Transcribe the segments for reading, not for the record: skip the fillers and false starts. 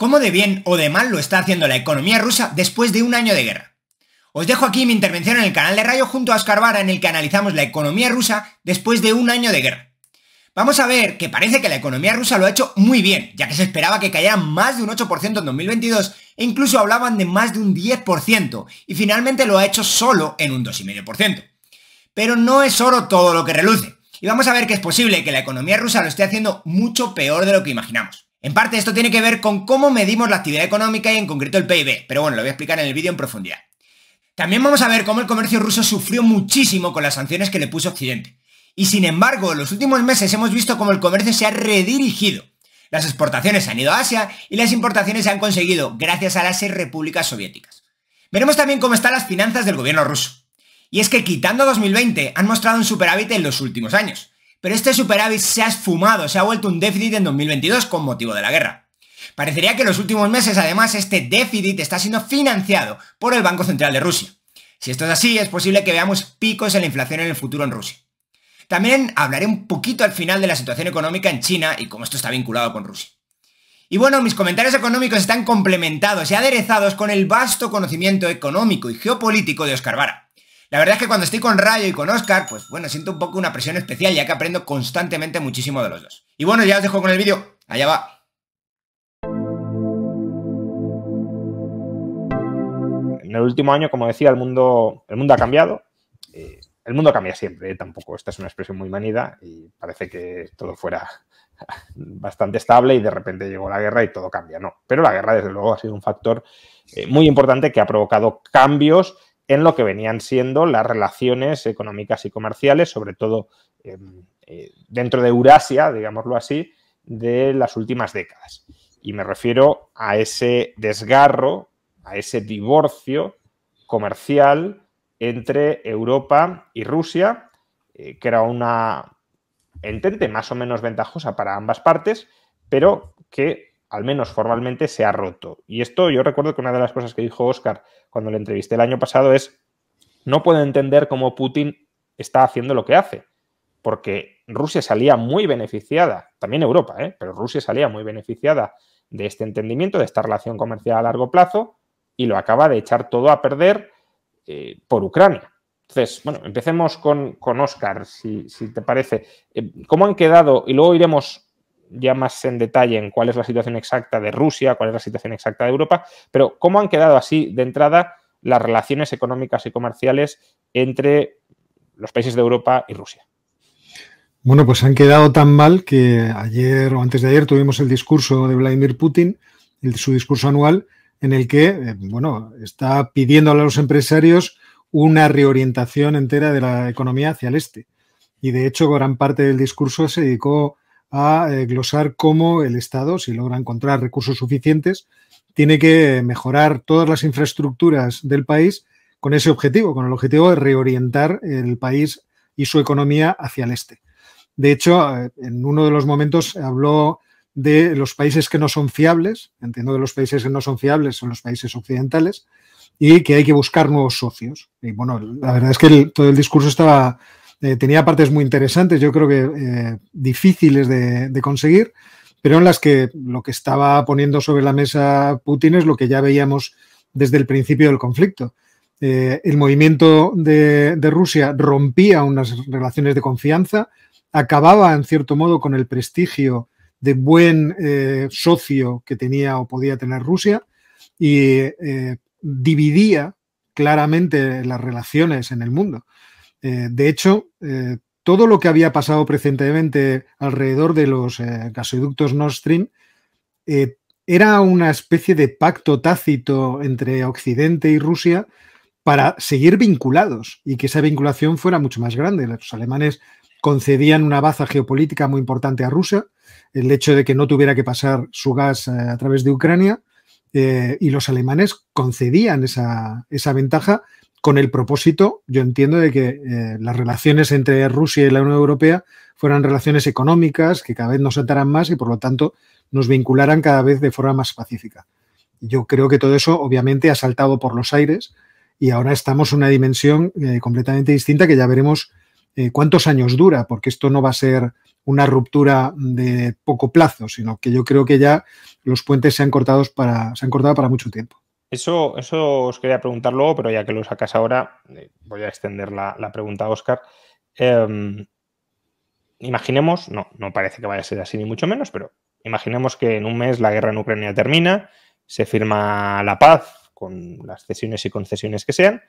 ¿Cómo de bien o de mal lo está haciendo la economía rusa después de un año de guerra? Os dejo aquí mi intervención en el canal de Rayo junto a Óscar Vara, en el que analizamos la economía rusa después de un año de guerra. Vamos a ver que parece que la economía rusa lo ha hecho muy bien, ya que se esperaba que cayera más de un 8% en 2022 e incluso hablaban de más de un 10%, y finalmente lo ha hecho solo en un 2,5%. Pero no es oro todo lo que reluce, y vamos a ver que es posible que la economía rusa lo esté haciendo mucho peor de lo que imaginamos. En parte esto tiene que ver con cómo medimos la actividad económica y en concreto el PIB, pero bueno, lo voy a explicar en el vídeo en profundidad. También vamos a ver cómo el comercio ruso sufrió muchísimo con las sanciones que le puso Occidente. Y sin embargo, en los últimos meses hemos visto cómo el comercio se ha redirigido. Las exportaciones se han ido a Asia y las importaciones se han conseguido gracias a las repúblicas soviéticas. Veremos también cómo están las finanzas del gobierno ruso. Y es que quitando 2020 han mostrado un superávit en los últimos años. Pero este superávit se ha esfumado, se ha vuelto un déficit en 2022 con motivo de la guerra. Parecería que en los últimos meses además este déficit está siendo financiado por el Banco Central de Rusia. Si esto es así, es posible que veamos picos en la inflación en el futuro en Rusia. También hablaré un poquito al final de la situación económica en China y cómo esto está vinculado con Rusia. Y bueno, mis comentarios económicos están complementados y aderezados con el vasto conocimiento económico y geopolítico de Óscar Vara. La verdad es que cuando estoy con Rayo y con Óscar, pues bueno, siento un poco una presión especial ya que aprendo constantemente muchísimo de los dos. Y bueno, ya os dejo con el vídeo. Allá va. En el último año, como decía, el mundo ha cambiado. El mundo cambia siempre, tampoco esta es una expresión muy manida y parece que todo fuera bastante estable y de repente llegó la guerra y todo cambia. No, pero la guerra desde luego ha sido un factor muy importante que ha provocado cambios en lo que venían siendo las relaciones económicas y comerciales, sobre todo dentro de Eurasia, digámoslo así, de las últimas décadas. Y me refiero a ese desgarro, a ese divorcio comercial entre Europa y Rusia, que era una entente más o menos ventajosa para ambas partes, pero que al menos formalmente se ha roto. Y esto yo recuerdo que una de las cosas que dijo Óscar cuando le entrevisté el año pasado es: no puedo entender cómo Putin está haciendo lo que hace, porque Rusia salía muy beneficiada, también Europa, pero Rusia salía muy beneficiada de este entendimiento, de esta relación comercial a largo plazo, y lo acaba de echar todo a perder por Ucrania. Entonces, bueno, empecemos con Óscar, si te parece. ¿Cómo han quedado? Y luego iremos ya más en detalle en cuál es la situación exacta de Rusia, cuál es la situación exacta de Europa, pero ¿cómo han quedado así de entrada las relaciones económicas y comerciales entre los países de Europa y Rusia? Bueno, pues han quedado tan mal que ayer o antes de ayer tuvimos el discurso de Vladimir Putin, su discurso anual, en el que, bueno, está pidiendo a los empresarios una reorientación entera de la economía hacia el este. Y de hecho, gran parte del discurso se dedicó a glosar cómo el Estado, si logra encontrar recursos suficientes, tiene que mejorar todas las infraestructuras del país con ese objetivo, con el objetivo de reorientar el país y su economía hacia el este. De hecho, en uno de los momentos habló de los países que no son fiables. Entiendo que los países que no son fiables son los países occidentales y que hay que buscar nuevos socios. Y bueno, la verdad es que todo el discurso tenía partes muy interesantes, yo creo que difíciles de conseguir, pero en las que lo que estaba poniendo sobre la mesa Putin es lo que ya veíamos desde el principio del conflicto. El movimiento de Rusia rompía unas relaciones de confianza, acababa en cierto modo con el prestigio de buen socio que tenía o podía tener Rusia y dividía claramente las relaciones en el mundo. De hecho, todo lo que había pasado precedentemente alrededor de los gasoductos Nord Stream era una especie de pacto tácito entre Occidente y Rusia para seguir vinculados y que esa vinculación fuera mucho más grande. Los alemanes concedían una baza geopolítica muy importante a Rusia, el hecho de que no tuviera que pasar su gas a través de Ucrania, y los alemanes concedían esa ventaja con el propósito, yo entiendo, de que las relaciones entre Rusia y la Unión Europea fueran relaciones económicas que cada vez nos ataran más y, por lo tanto, nos vincularan cada vez de forma más pacífica. Yo creo que todo eso, obviamente, ha saltado por los aires y ahora estamos en una dimensión completamente distinta que ya veremos cuántos años dura, porque esto no va a ser una ruptura de poco plazo, sino que yo creo que ya los puentes se han cortado para mucho tiempo. Eso os quería preguntar luego, pero ya que lo sacas ahora, voy a extender la pregunta a Óscar. Imaginemos, no parece que vaya a ser así ni mucho menos, pero imaginemos que en un mes la guerra en Ucrania termina, se firma la paz con las cesiones y concesiones que sean.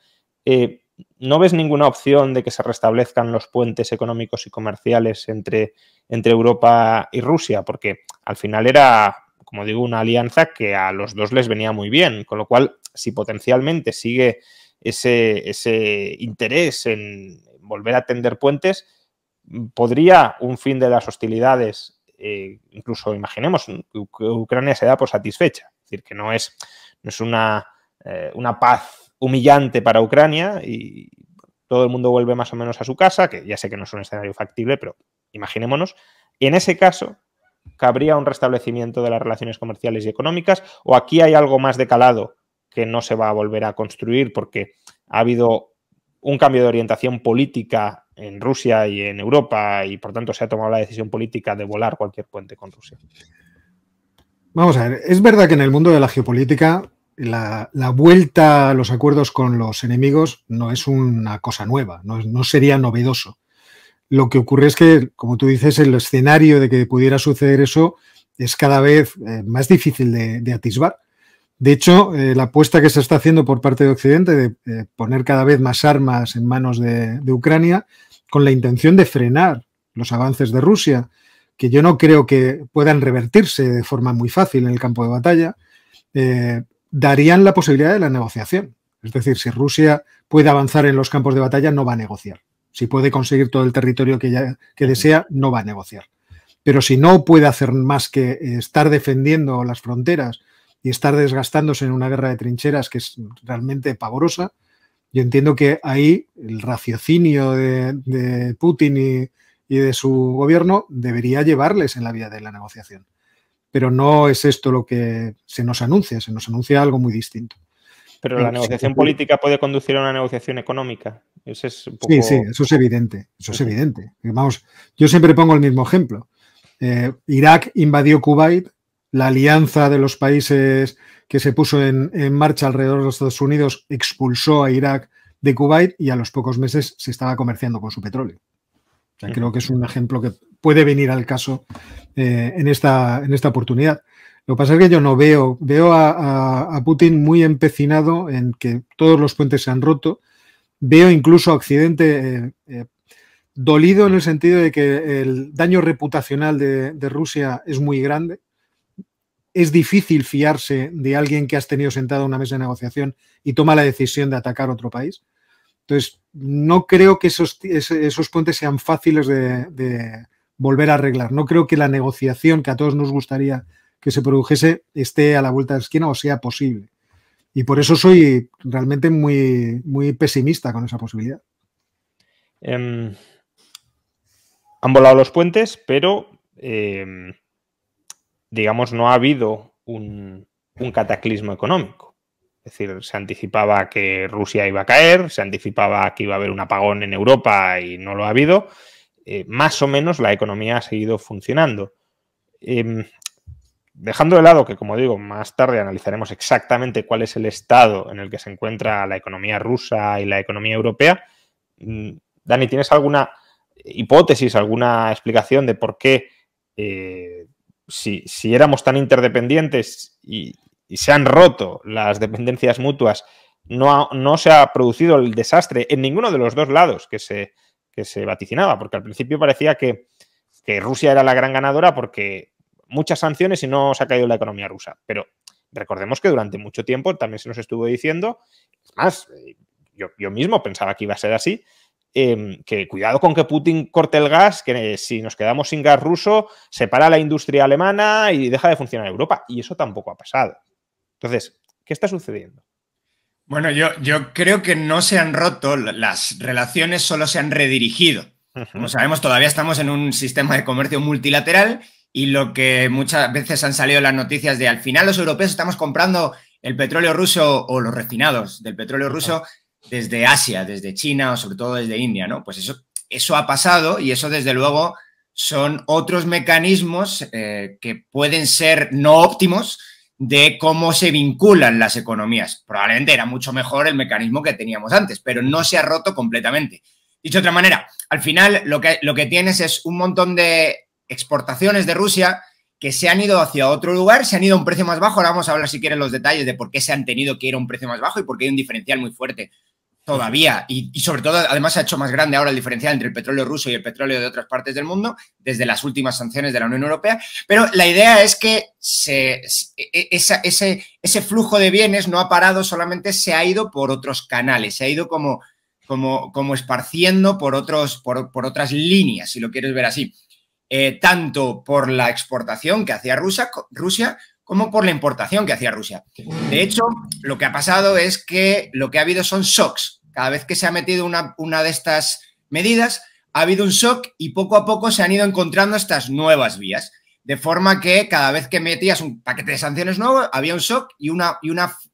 ¿No ves ninguna opción de que se restablezcan los puentes económicos y comerciales entre Europa y Rusia? Porque al final era, como digo, una alianza que a los dos les venía muy bien, con lo cual, si potencialmente sigue ese interés en volver a tender puentes, ¿podría un fin de las hostilidades, incluso imaginemos que Ucrania se da por satisfecha? Es decir, que no es una paz humillante para Ucrania y todo el mundo vuelve más o menos a su casa, que ya sé que no es un escenario factible, pero imaginémonos. En ese caso, ¿cabría un restablecimiento de las relaciones comerciales y económicas? ¿O aquí hay algo más de calado que no se va a volver a construir porque ha habido un cambio de orientación política en Rusia y en Europa y por tanto se ha tomado la decisión política de volar cualquier puente con Rusia? Vamos a ver, es verdad que en el mundo de la geopolítica la vuelta a los acuerdos con los enemigos no es una cosa nueva, no sería novedoso. Lo que ocurre es que, como tú dices, el escenario de que pudiera suceder eso es cada vez más difícil de atisbar. De hecho, la apuesta que se está haciendo por parte de Occidente de poner cada vez más armas en manos de Ucrania con la intención de frenar los avances de Rusia, que yo no creo que puedan revertirse de forma muy fácil en el campo de batalla, darían la posibilidad de la negociación. Es decir, si Rusia puede avanzar en los campos de batalla, no va a negociar. Si puede conseguir todo el territorio que desea, no va a negociar. Pero si no puede hacer más que estar defendiendo las fronteras y estar desgastándose en una guerra de trincheras que es realmente pavorosa, yo entiendo que ahí el raciocinio de Putin y de su gobierno debería llevarles en la vía de la negociación. Pero no es esto lo que se nos anuncia algo muy distinto. Pero la negociación política puede conducir a una negociación económica. Ese es un poco... Sí, eso es evidente. Eso es evidente. Vamos, yo siempre pongo el mismo ejemplo. Irak invadió Kuwait, la alianza de los países que se puso en marcha alrededor de los Estados Unidos expulsó a Irak de Kuwait y a los pocos meses se estaba comerciando con su petróleo. O sea, creo que es un ejemplo que puede venir al caso en esta oportunidad. Lo que pasa es que yo no veo a Putin muy empecinado en que todos los puentes se han roto. Veo incluso a Occidente dolido en el sentido de que el daño reputacional de Rusia es muy grande. Es difícil fiarse de alguien que has tenido sentado a una mesa de negociación y toma la decisión de atacar otro país. Entonces, no creo que esos puentes sean fáciles de volver a arreglar. No creo que la negociación que a todos nos gustaría que se produjese esté a la vuelta de la esquina o sea posible. Y por eso soy realmente muy, muy pesimista con esa posibilidad. Han volado los puentes, pero digamos, no ha habido un cataclismo económico. Es decir, se anticipaba que Rusia iba a caer, se anticipaba que iba a haber un apagón en Europa y no lo ha habido. Más o menos la economía ha seguido funcionando. Dejando de lado que, como digo, más tarde analizaremos exactamente cuál es el estado en el que se encuentra la economía rusa y la economía europea, Dani, ¿tienes alguna hipótesis, alguna explicación de por qué si éramos tan interdependientes y se han roto las dependencias mutuas, no se ha producido el desastre en ninguno de los dos lados que se vaticinaba? Porque al principio parecía que Rusia era la gran ganadora porque muchas sanciones y no se ha caído la economía rusa. Pero recordemos que durante mucho tiempo también se nos estuvo diciendo, es más, yo mismo pensaba que iba a ser así, que cuidado con que Putin corte el gas, que si nos quedamos sin gas ruso, se para la industria alemana y deja de funcionar Europa. Y eso tampoco ha pasado. Entonces, ¿qué está sucediendo? Bueno, yo creo que no se han roto las relaciones, solo se han redirigido. Como sabemos, todavía estamos en un sistema de comercio multilateral y lo que muchas veces han salido las noticias de al final los europeos estamos comprando el petróleo ruso o los refinados del petróleo ruso desde Asia, desde China o sobre todo desde India, ¿no? Pues eso ha pasado y eso desde luego son otros mecanismos que pueden ser no óptimos de cómo se vinculan las economías. Probablemente era mucho mejor el mecanismo que teníamos antes, pero no se ha roto completamente. Dicho de otra manera, al final lo que tienes es un montón de exportaciones de Rusia que se han ido hacia otro lugar, se han ido a un precio más bajo. Ahora vamos a hablar, si quieren, los detalles de por qué se han tenido que ir a un precio más bajo y por qué hay un diferencial muy fuerte todavía. Y sobre todo, además, se ha hecho más grande ahora el diferencial entre el petróleo ruso y el petróleo de otras partes del mundo, desde las últimas sanciones de la Unión Europea. Pero la idea es que ese flujo de bienes no ha parado, solamente se ha ido por otros canales, se ha ido como esparciendo por otras líneas, si lo quieres ver así. Tanto por la exportación que hacía Rusia como por la importación que hacía Rusia. De hecho, lo que ha pasado es que lo que ha habido son shocks. Cada vez que se ha metido una de estas medidas, ha habido un shock y poco a poco se han ido encontrando estas nuevas vías. De forma que cada vez que metías un paquete de sanciones nuevo, había un shock y una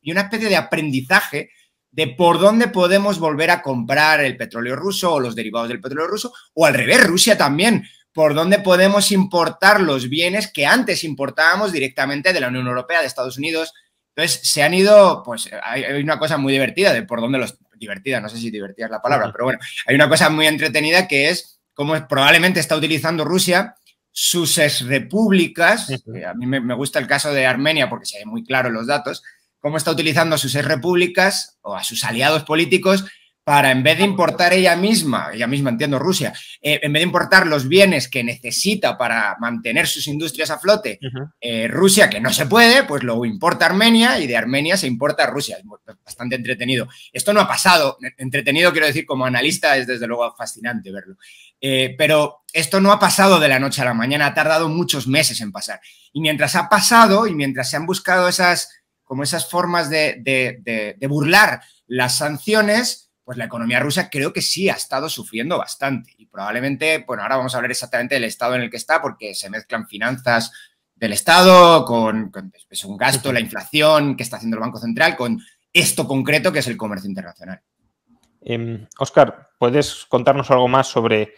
especie de aprendizaje de por dónde podemos volver a comprar el petróleo ruso o los derivados del petróleo ruso, o al revés, Rusia también, por dónde podemos importar los bienes que antes importábamos directamente de la Unión Europea, de Estados Unidos. Entonces, se han ido, pues hay una cosa muy divertida de por dónde divertida, no sé si divertida es la palabra, pero bueno, hay una cosa muy entretenida que es cómo probablemente está utilizando Rusia sus exrepúblicas. A mí me gusta el caso de Armenia porque se ve muy claro en los datos, cómo está utilizando a sus exrepúblicas o a sus aliados políticos para, en vez de importar ella misma, entiendo Rusia, en vez de importar los bienes que necesita para mantener sus industrias a flote, Rusia, que no se puede, pues lo importa Armenia y de Armenia se importa a Rusia. Es bastante entretenido. Esto no ha pasado. Entretenido, quiero decir, como analista es desde luego fascinante verlo. Pero esto no ha pasado de la noche a la mañana, ha tardado muchos meses en pasar. Y mientras ha pasado y mientras se han buscado esas formas de burlar las sanciones, pues la economía rusa creo que sí ha estado sufriendo bastante. Y probablemente, bueno, ahora vamos a hablar exactamente del estado en el que está, porque se mezclan finanzas del Estado con pues, un gasto, la inflación que está haciendo el Banco Central, con esto concreto que es el comercio internacional. Óscar, ¿puedes contarnos algo más sobre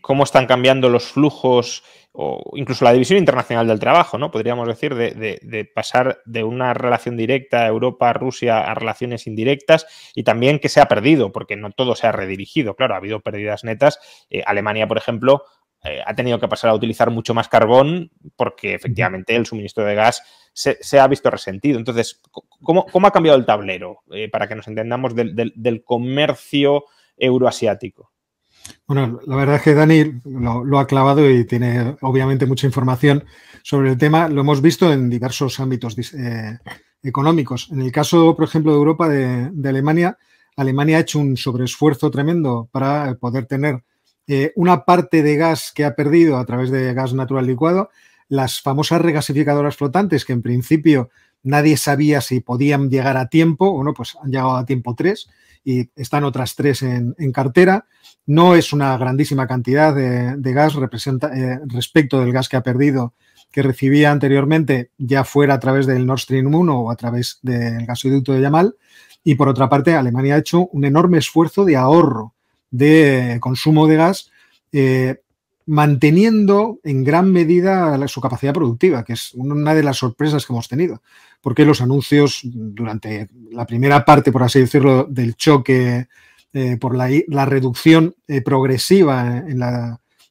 cómo están cambiando los flujos o incluso la división internacional del trabajo, ¿no? Podríamos decir, de pasar de una relación directa Europa-Rusia a relaciones indirectas, y también que se ha perdido, porque no todo se ha redirigido. Claro, ha habido pérdidas netas. Alemania, por ejemplo, ha tenido que pasar a utilizar mucho más carbón porque efectivamente el suministro de gas se ha visto resentido. Entonces, ¿cómo ha cambiado el tablero para que nos entendamos del comercio euroasiático? Bueno, la verdad es que Dani lo ha clavado y tiene obviamente mucha información sobre el tema. Lo hemos visto en diversos ámbitos económicos. En el caso, por ejemplo, de Europa, de Alemania, Alemania ha hecho un sobreesfuerzo tremendo para poder tener una parte de gas que ha perdido a través de gas natural licuado, las famosas regasificadoras flotantes que en principio nadie sabía si podían llegar a tiempo. Bueno, pues han llegado a tiempo 3 y están otras 3 en cartera. No es una grandísima cantidad de gas respecto del gas que ha perdido, que recibía anteriormente, ya fuera a través del Nord Stream 1 o a través del gasoducto de Yamal. Y por otra parte, Alemania ha hecho un enorme esfuerzo de ahorro de consumo de gas, manteniendo en gran medida su capacidad productiva, que es una de las sorpresas que hemos tenido, porque los anuncios durante la primera parte, por así decirlo, del choque por la reducción progresiva en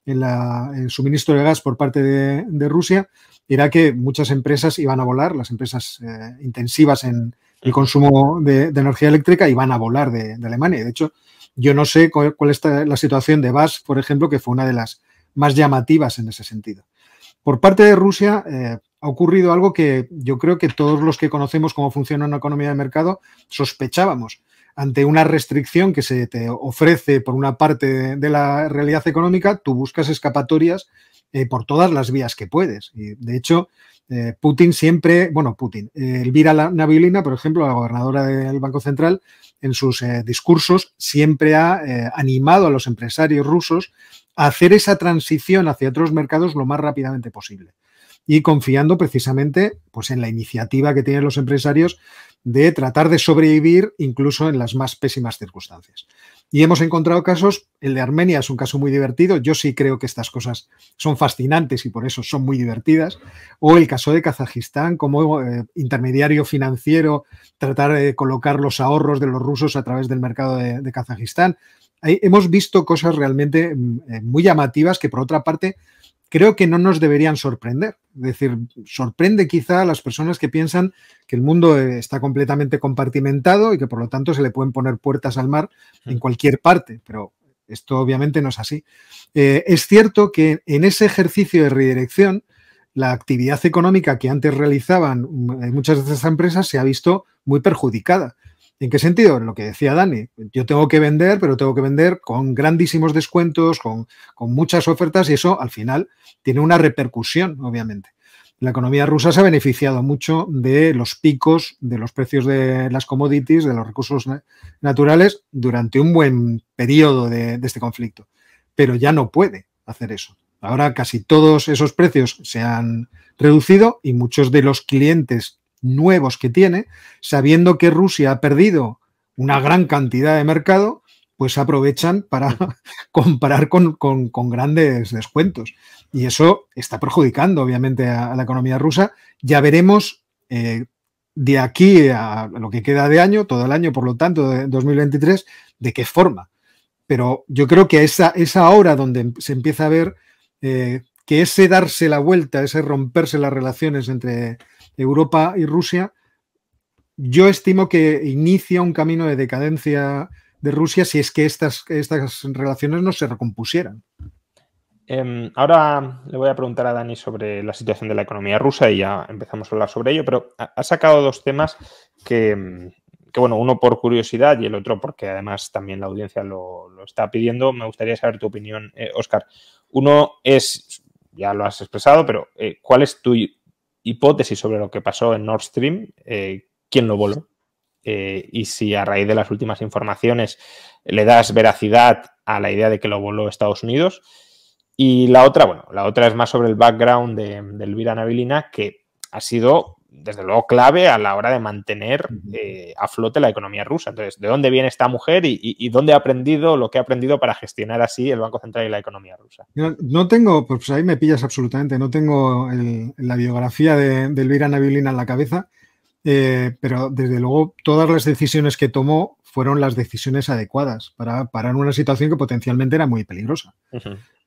el suministro de gas por parte de Rusia, era que muchas empresas iban a volar, las empresas intensivas en el consumo de energía eléctrica iban a volar de Alemania. De hecho, yo no sé cuál es la situación de BASF, por ejemplo, que fue una de las más llamativas en ese sentido. Por parte de Rusia ha ocurrido algo que yo creo que todos los que conocemos cómo funciona una economía de mercado sospechábamos. Ante una restricción que se te ofrece por una parte de la realidad económica, tú buscas escapatorias por todas las vías que puedes. Y de hecho, Putin siempre, Elvira Nabiullina, por ejemplo, la gobernadora del Banco Central, en sus discursos siempre ha animado a los empresarios rusos a hacer esa transición hacia otros mercados lo más rápidamente posible. Y confiando precisamente pues, en la iniciativa que tienen los empresarios de tratar de sobrevivir incluso en las más pésimas circunstancias. Y hemos encontrado casos, el de Armenia es un caso muy divertido, yo sí creo que estas cosas son fascinantes y por eso son muy divertidas, o el caso de Kazajistán como intermediario financiero, tratar de colocar los ahorros de los rusos a través del mercado de Kazajistán. Ahí hemos visto cosas realmente muy llamativas que, por otra parte, creo que no nos deberían sorprender. Es decir, sorprende quizá a las personas que piensan que el mundo está completamente compartimentado y que, por lo tanto, se le pueden poner puertas al mar en cualquier parte, pero esto obviamente no es así. Es cierto que en ese ejercicio de redirección, la actividad económica que antes realizaban muchas de estas empresas se ha visto muy perjudicada. ¿En qué sentido? Lo que decía Dani, yo tengo que vender, pero tengo que vender con grandísimos descuentos, con muchas ofertas y eso al final tiene una repercusión, obviamente. La economía rusa se ha beneficiado mucho de los picos de los precios de las commodities, de los recursos naturales, durante un buen periodo de este conflicto, pero ya no puede hacer eso. Ahora casi todos esos precios se han reducido y muchos de los clientes nuevos que tiene, sabiendo que Rusia ha perdido una gran cantidad de mercado, pues aprovechan para comprar con grandes descuentos. Y eso está perjudicando, obviamente, a la economía rusa. Ya veremos de aquí a lo que queda de año, todo el año, por lo tanto, de 2023, de qué forma. Pero yo creo que es ahora donde se empieza a ver que ese darse la vuelta, ese romperse las relaciones entre Europa y Rusia, yo estimo que inicia un camino de decadencia de Rusia si es que estas relaciones no se recompusieran. Ahora le voy a preguntar a Dani sobre la situación de la economía rusa y ya empezamos a hablar sobre ello, pero ha sacado dos temas que bueno, uno por curiosidad y el otro porque además también la audiencia lo está pidiendo. Me gustaría saber tu opinión, Óscar. Uno es, ya lo has expresado, pero ¿cuál es tu hipótesis sobre lo que pasó en Nord Stream? ¿Quién lo voló? Y si a raíz de las últimas informaciones le das veracidad a la idea de que lo voló Estados Unidos. Y la otra es más sobre el background de Elvira Nabiulina, que ha sido, desde luego, clave a la hora de mantener a flote la economía rusa. Entonces, ¿de dónde viene esta mujer y dónde ha aprendido lo que ha aprendido para gestionar así el Banco Central y la economía rusa? No tengo, pues ahí me pillas absolutamente, no tengo la biografía de Elvira Nabiulina en la cabeza, pero desde luego todas las decisiones que tomó fueron las decisiones adecuadas para parar una situación que potencialmente era muy peligrosa.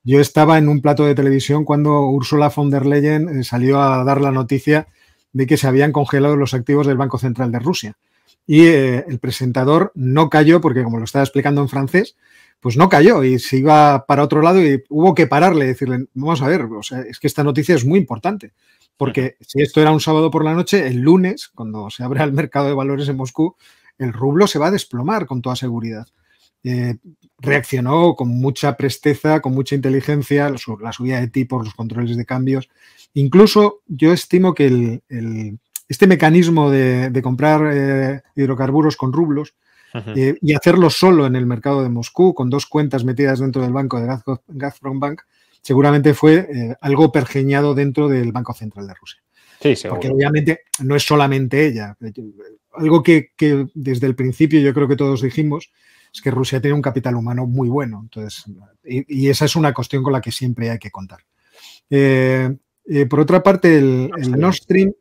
Yo estaba en un plato de televisión cuando Ursula von der Leyen salió a dar la noticia de que se habían congelado los activos del Banco Central de Rusia. Y el presentador no cayó, porque como lo estaba explicando en francés, pues no cayó y se iba para otro lado y hubo que pararle y decirle, vamos a ver, o sea, es que esta noticia es muy importante, porque si esto era un sábado por la noche, el lunes, cuando se abra el mercado de valores en Moscú, el rublo se va a desplomar con toda seguridad. Reaccionó con mucha presteza, con mucha inteligencia, la subida de tipos, los controles de cambios. Incluso yo estimo que este mecanismo de comprar hidrocarburos con rublos y hacerlo solo en el mercado de Moscú, con dos cuentas metidas dentro del banco de Gazprom-Bank, seguramente fue algo pergeñado dentro del Banco Central de Rusia. Sí, seguro. Porque obviamente no es solamente ella. Algo que desde el principio yo creo que todos dijimos es que Rusia tiene un capital humano muy bueno. Entonces, y esa es una cuestión con la que siempre hay que contar. Por otra parte, el Nord Stream,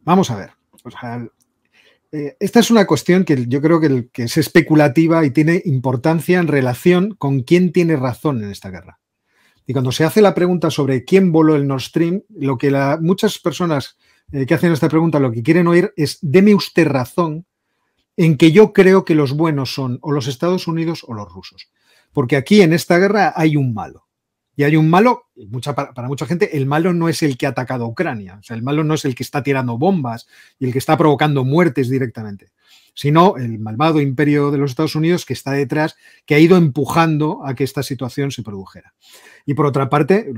vamos a ver. O sea, esta es una cuestión que yo creo que es especulativa y tiene importancia en relación con quién tiene razón en esta guerra. Y cuando se hace la pregunta sobre quién voló el Nord Stream, lo que muchas personas que hacen esta pregunta lo que quieren oír es: deme usted razón en que yo creo que los buenos son o los Estados Unidos o los rusos. Porque aquí en esta guerra hay un malo. Y hay un malo, para mucha gente, el malo no es el que ha atacado a Ucrania. O sea, el malo no es el que está tirando bombas y el que está provocando muertes directamente, sino el malvado imperio de los Estados Unidos que está detrás, que ha ido empujando a que esta situación se produjera. Y por otra parte,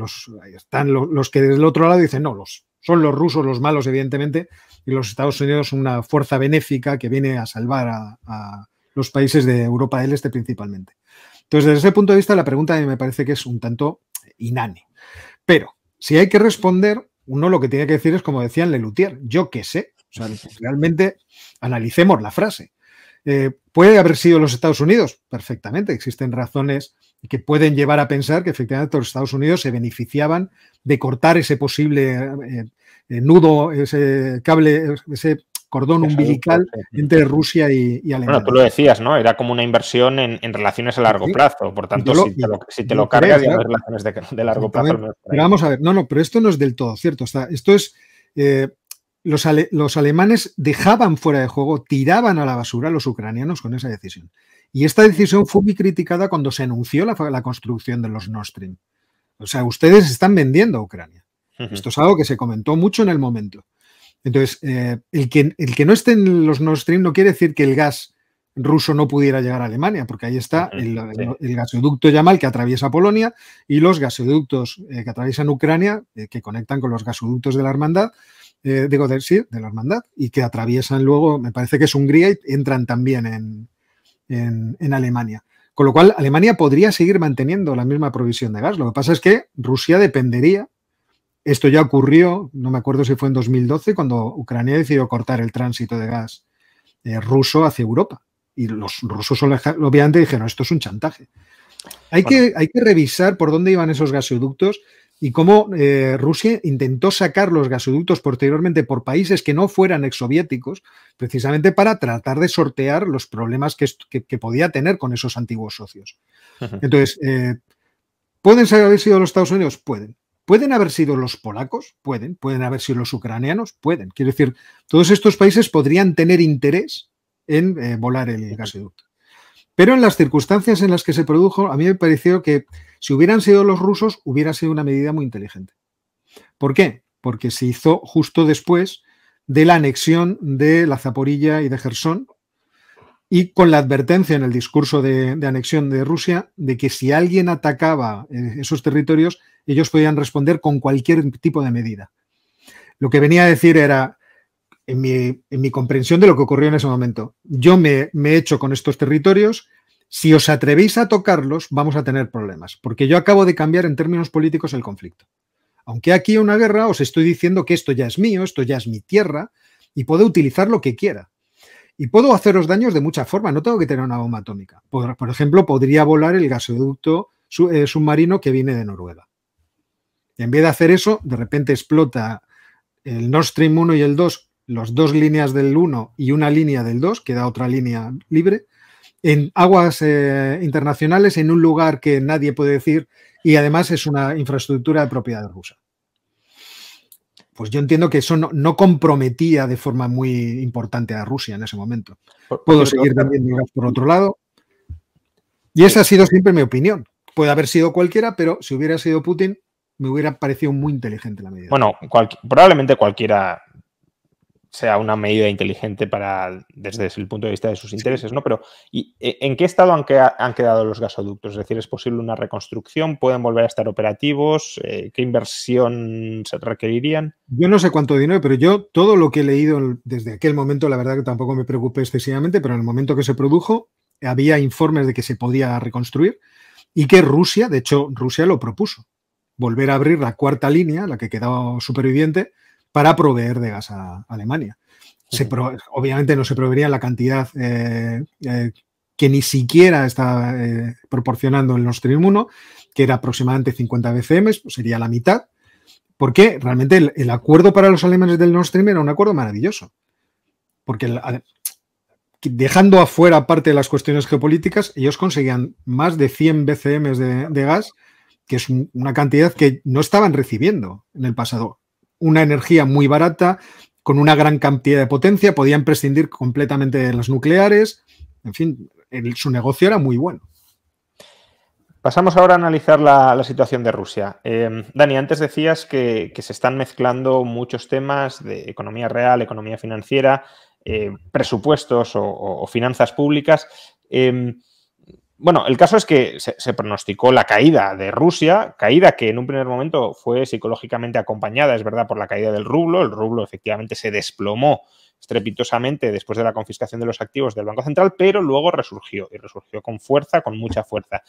están los que del otro lado dicen, no, son los rusos los malos, evidentemente, y los Estados Unidos una fuerza benéfica que viene a salvar a los países de Europa del Este principalmente. Entonces, desde ese punto de vista, la pregunta a mí me parece que es un tanto inane. Pero, si hay que responder, uno lo que tiene que decir es, como decía en Lelutier, yo qué sé. O sea, realmente analicemos la frase. ¿Puede haber sido los Estados Unidos? Perfectamente. Existen razones que pueden llevar a pensar que efectivamente los Estados Unidos se beneficiaban de cortar ese posible nudo, ese cable, ese cordón umbilical entre Rusia y Alemania. Bueno, tú lo decías, ¿no? Era como una inversión en relaciones a largo plazo. Por tanto, si te lo cargas, ya no hay relaciones de largo plazo. Pero vamos a ver, pero esto no es del todo cierto. Esto es... Los alemanes dejaban fuera de juego, tiraban a la basura a los ucranianos con esa decisión. Y esta decisión fue muy criticada cuando se anunció la construcción de los Nord Stream. O sea, ustedes están vendiendo a Ucrania. Esto es algo que se comentó mucho en el momento. Entonces, el que no esté en los Nord Stream no quiere decir que el gas ruso no pudiera llegar a Alemania, porque ahí está el gasoducto Yamal que atraviesa Polonia y los gasoductos que atraviesan Ucrania, que conectan con los gasoductos de la Hermandad, de la Hermandad, y que atraviesan luego, me parece que es Hungría, y entran también en Alemania. Con lo cual, Alemania podría seguir manteniendo la misma provisión de gas. Lo que pasa es que Rusia dependería. Esto ya ocurrió, no me acuerdo si fue en 2012, cuando Ucrania decidió cortar el tránsito de gas ruso hacia Europa. Y los rusos obviamente dijeron, esto es un chantaje. Hay que revisar por dónde iban esos gasoductos y cómo Rusia intentó sacar los gasoductos posteriormente por países que no fueran exsoviéticos, precisamente para tratar de sortear los problemas que podía tener con esos antiguos socios. Entonces, ¿pueden haber sido los Estados Unidos? Pueden. ¿Pueden haber sido los polacos? Pueden. ¿Pueden haber sido los ucranianos? Pueden. Quiero decir, todos estos países podrían tener interés en volar el gasoducto. Pero en las circunstancias en las que se produjo, a mí me pareció que si hubieran sido los rusos, hubiera sido una medida muy inteligente. ¿Por qué? Porque se hizo justo después de la anexión de la Zaporilla y de Jersón y con la advertencia en el discurso de anexión de Rusia de que si alguien atacaba esos territorios, ellos podían responder con cualquier tipo de medida. Lo que venía a decir era, en mi comprensión de lo que ocurrió en ese momento, yo me he hecho con estos territorios, si os atrevéis a tocarlos, vamos a tener problemas, porque yo acabo de cambiar en términos políticos el conflicto. Aunque aquí hay una guerra, os estoy diciendo que esto ya es mío, esto ya es mi tierra, y puedo utilizar lo que quiera. Y puedo haceros daños de muchas formas, no tengo que tener una bomba atómica. Por ejemplo, podría volar el gasoducto submarino que viene de Noruega. Y en vez de hacer eso, de repente explota el Nord Stream 1 y el 2, las dos líneas del 1 y una línea del 2, queda otra línea libre, en aguas internacionales, en un lugar que nadie puede decir, y además es una infraestructura de propiedad rusa. Pues yo entiendo que eso no comprometía de forma muy importante a Rusia en ese momento. Puedo seguir vendiendo gas por otro lado. Y esa ha sido siempre mi opinión. Puede haber sido cualquiera, pero si hubiera sido Putin, me hubiera parecido muy inteligente la medida. Bueno, probablemente cualquiera sea una medida inteligente desde el punto de vista de sus intereses, ¿no? Pero ¿en qué estado han quedado los gasoductos? Es decir, ¿es posible una reconstrucción? ¿Pueden volver a estar operativos? ¿Qué inversión se requerirían? Yo no sé cuánto dinero, pero yo todo lo que he leído desde aquel momento, la verdad que tampoco me preocupé excesivamente, pero en el momento que se produjo había informes de que se podía reconstruir y que Rusia, de hecho, Rusia lo propuso, volver a abrir la cuarta línea, la que quedaba superviviente, para proveer de gas a Alemania. Obviamente no se proveería la cantidad que ni siquiera está proporcionando el Nord Stream 1, que era aproximadamente 50 BCM, pues sería la mitad, porque realmente el acuerdo para los alemanes del Nord Stream era un acuerdo maravilloso. Porque dejando afuera parte de las cuestiones geopolíticas, ellos conseguían más de 100 BCM de gas, que es una cantidad que no estaban recibiendo en el pasado. Una energía muy barata, con una gran cantidad de potencia, podían prescindir completamente de las nucleares, en fin, su negocio era muy bueno. Pasamos ahora a analizar la situación de Rusia. Dani, antes decías que se están mezclando muchos temas de economía real, economía financiera, presupuestos o finanzas públicas. Bueno, el caso es que se pronosticó la caída de Rusia, caída que en un primer momento fue psicológicamente acompañada, es verdad, por la caída del rublo. El rublo efectivamente se desplomó estrepitosamente después de la confiscación de los activos del Banco Central, pero luego resurgió, y resurgió con fuerza, con mucha fuerza.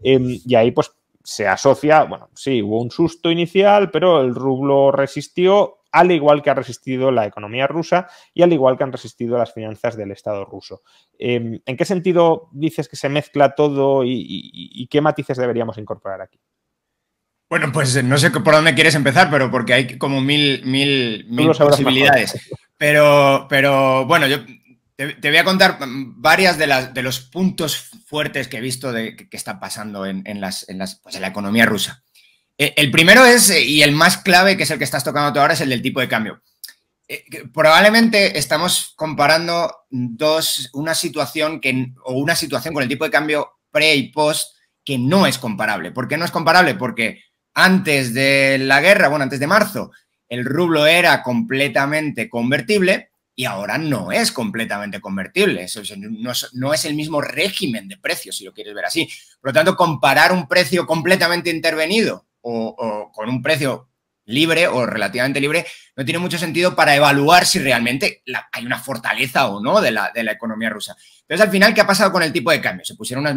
Y ahí pues se asocia, bueno, sí, hubo un susto inicial, pero el rublo resistió al igual que ha resistido la economía rusa y al igual que han resistido las finanzas del Estado ruso. ¿En qué sentido dices que se mezcla todo y qué matices deberíamos incorporar aquí? Bueno, pues no sé por dónde quieres empezar, pero porque hay como mil posibilidades. Pero bueno, yo te voy a contar varias de los puntos fuertes que he visto que están pasando en la economía rusa. El primero es, y el más clave, que es el que estás tocando tú ahora, es el del tipo de cambio. Probablemente estamos comparando una situación con el tipo de cambio pre y post que no es comparable. ¿Por qué no es comparable? Porque antes de la guerra, antes de marzo, el rublo era completamente convertible y ahora no es completamente convertible. Eso no es el mismo régimen de precios, si lo quieres ver así. Por lo tanto, comparar un precio completamente intervenido o con un precio libre o relativamente libre no tiene mucho sentido para evaluar si realmente hay una fortaleza o no de la economía rusa. Entonces, al final, ¿qué ha pasado con el tipo de cambio? Se pusieron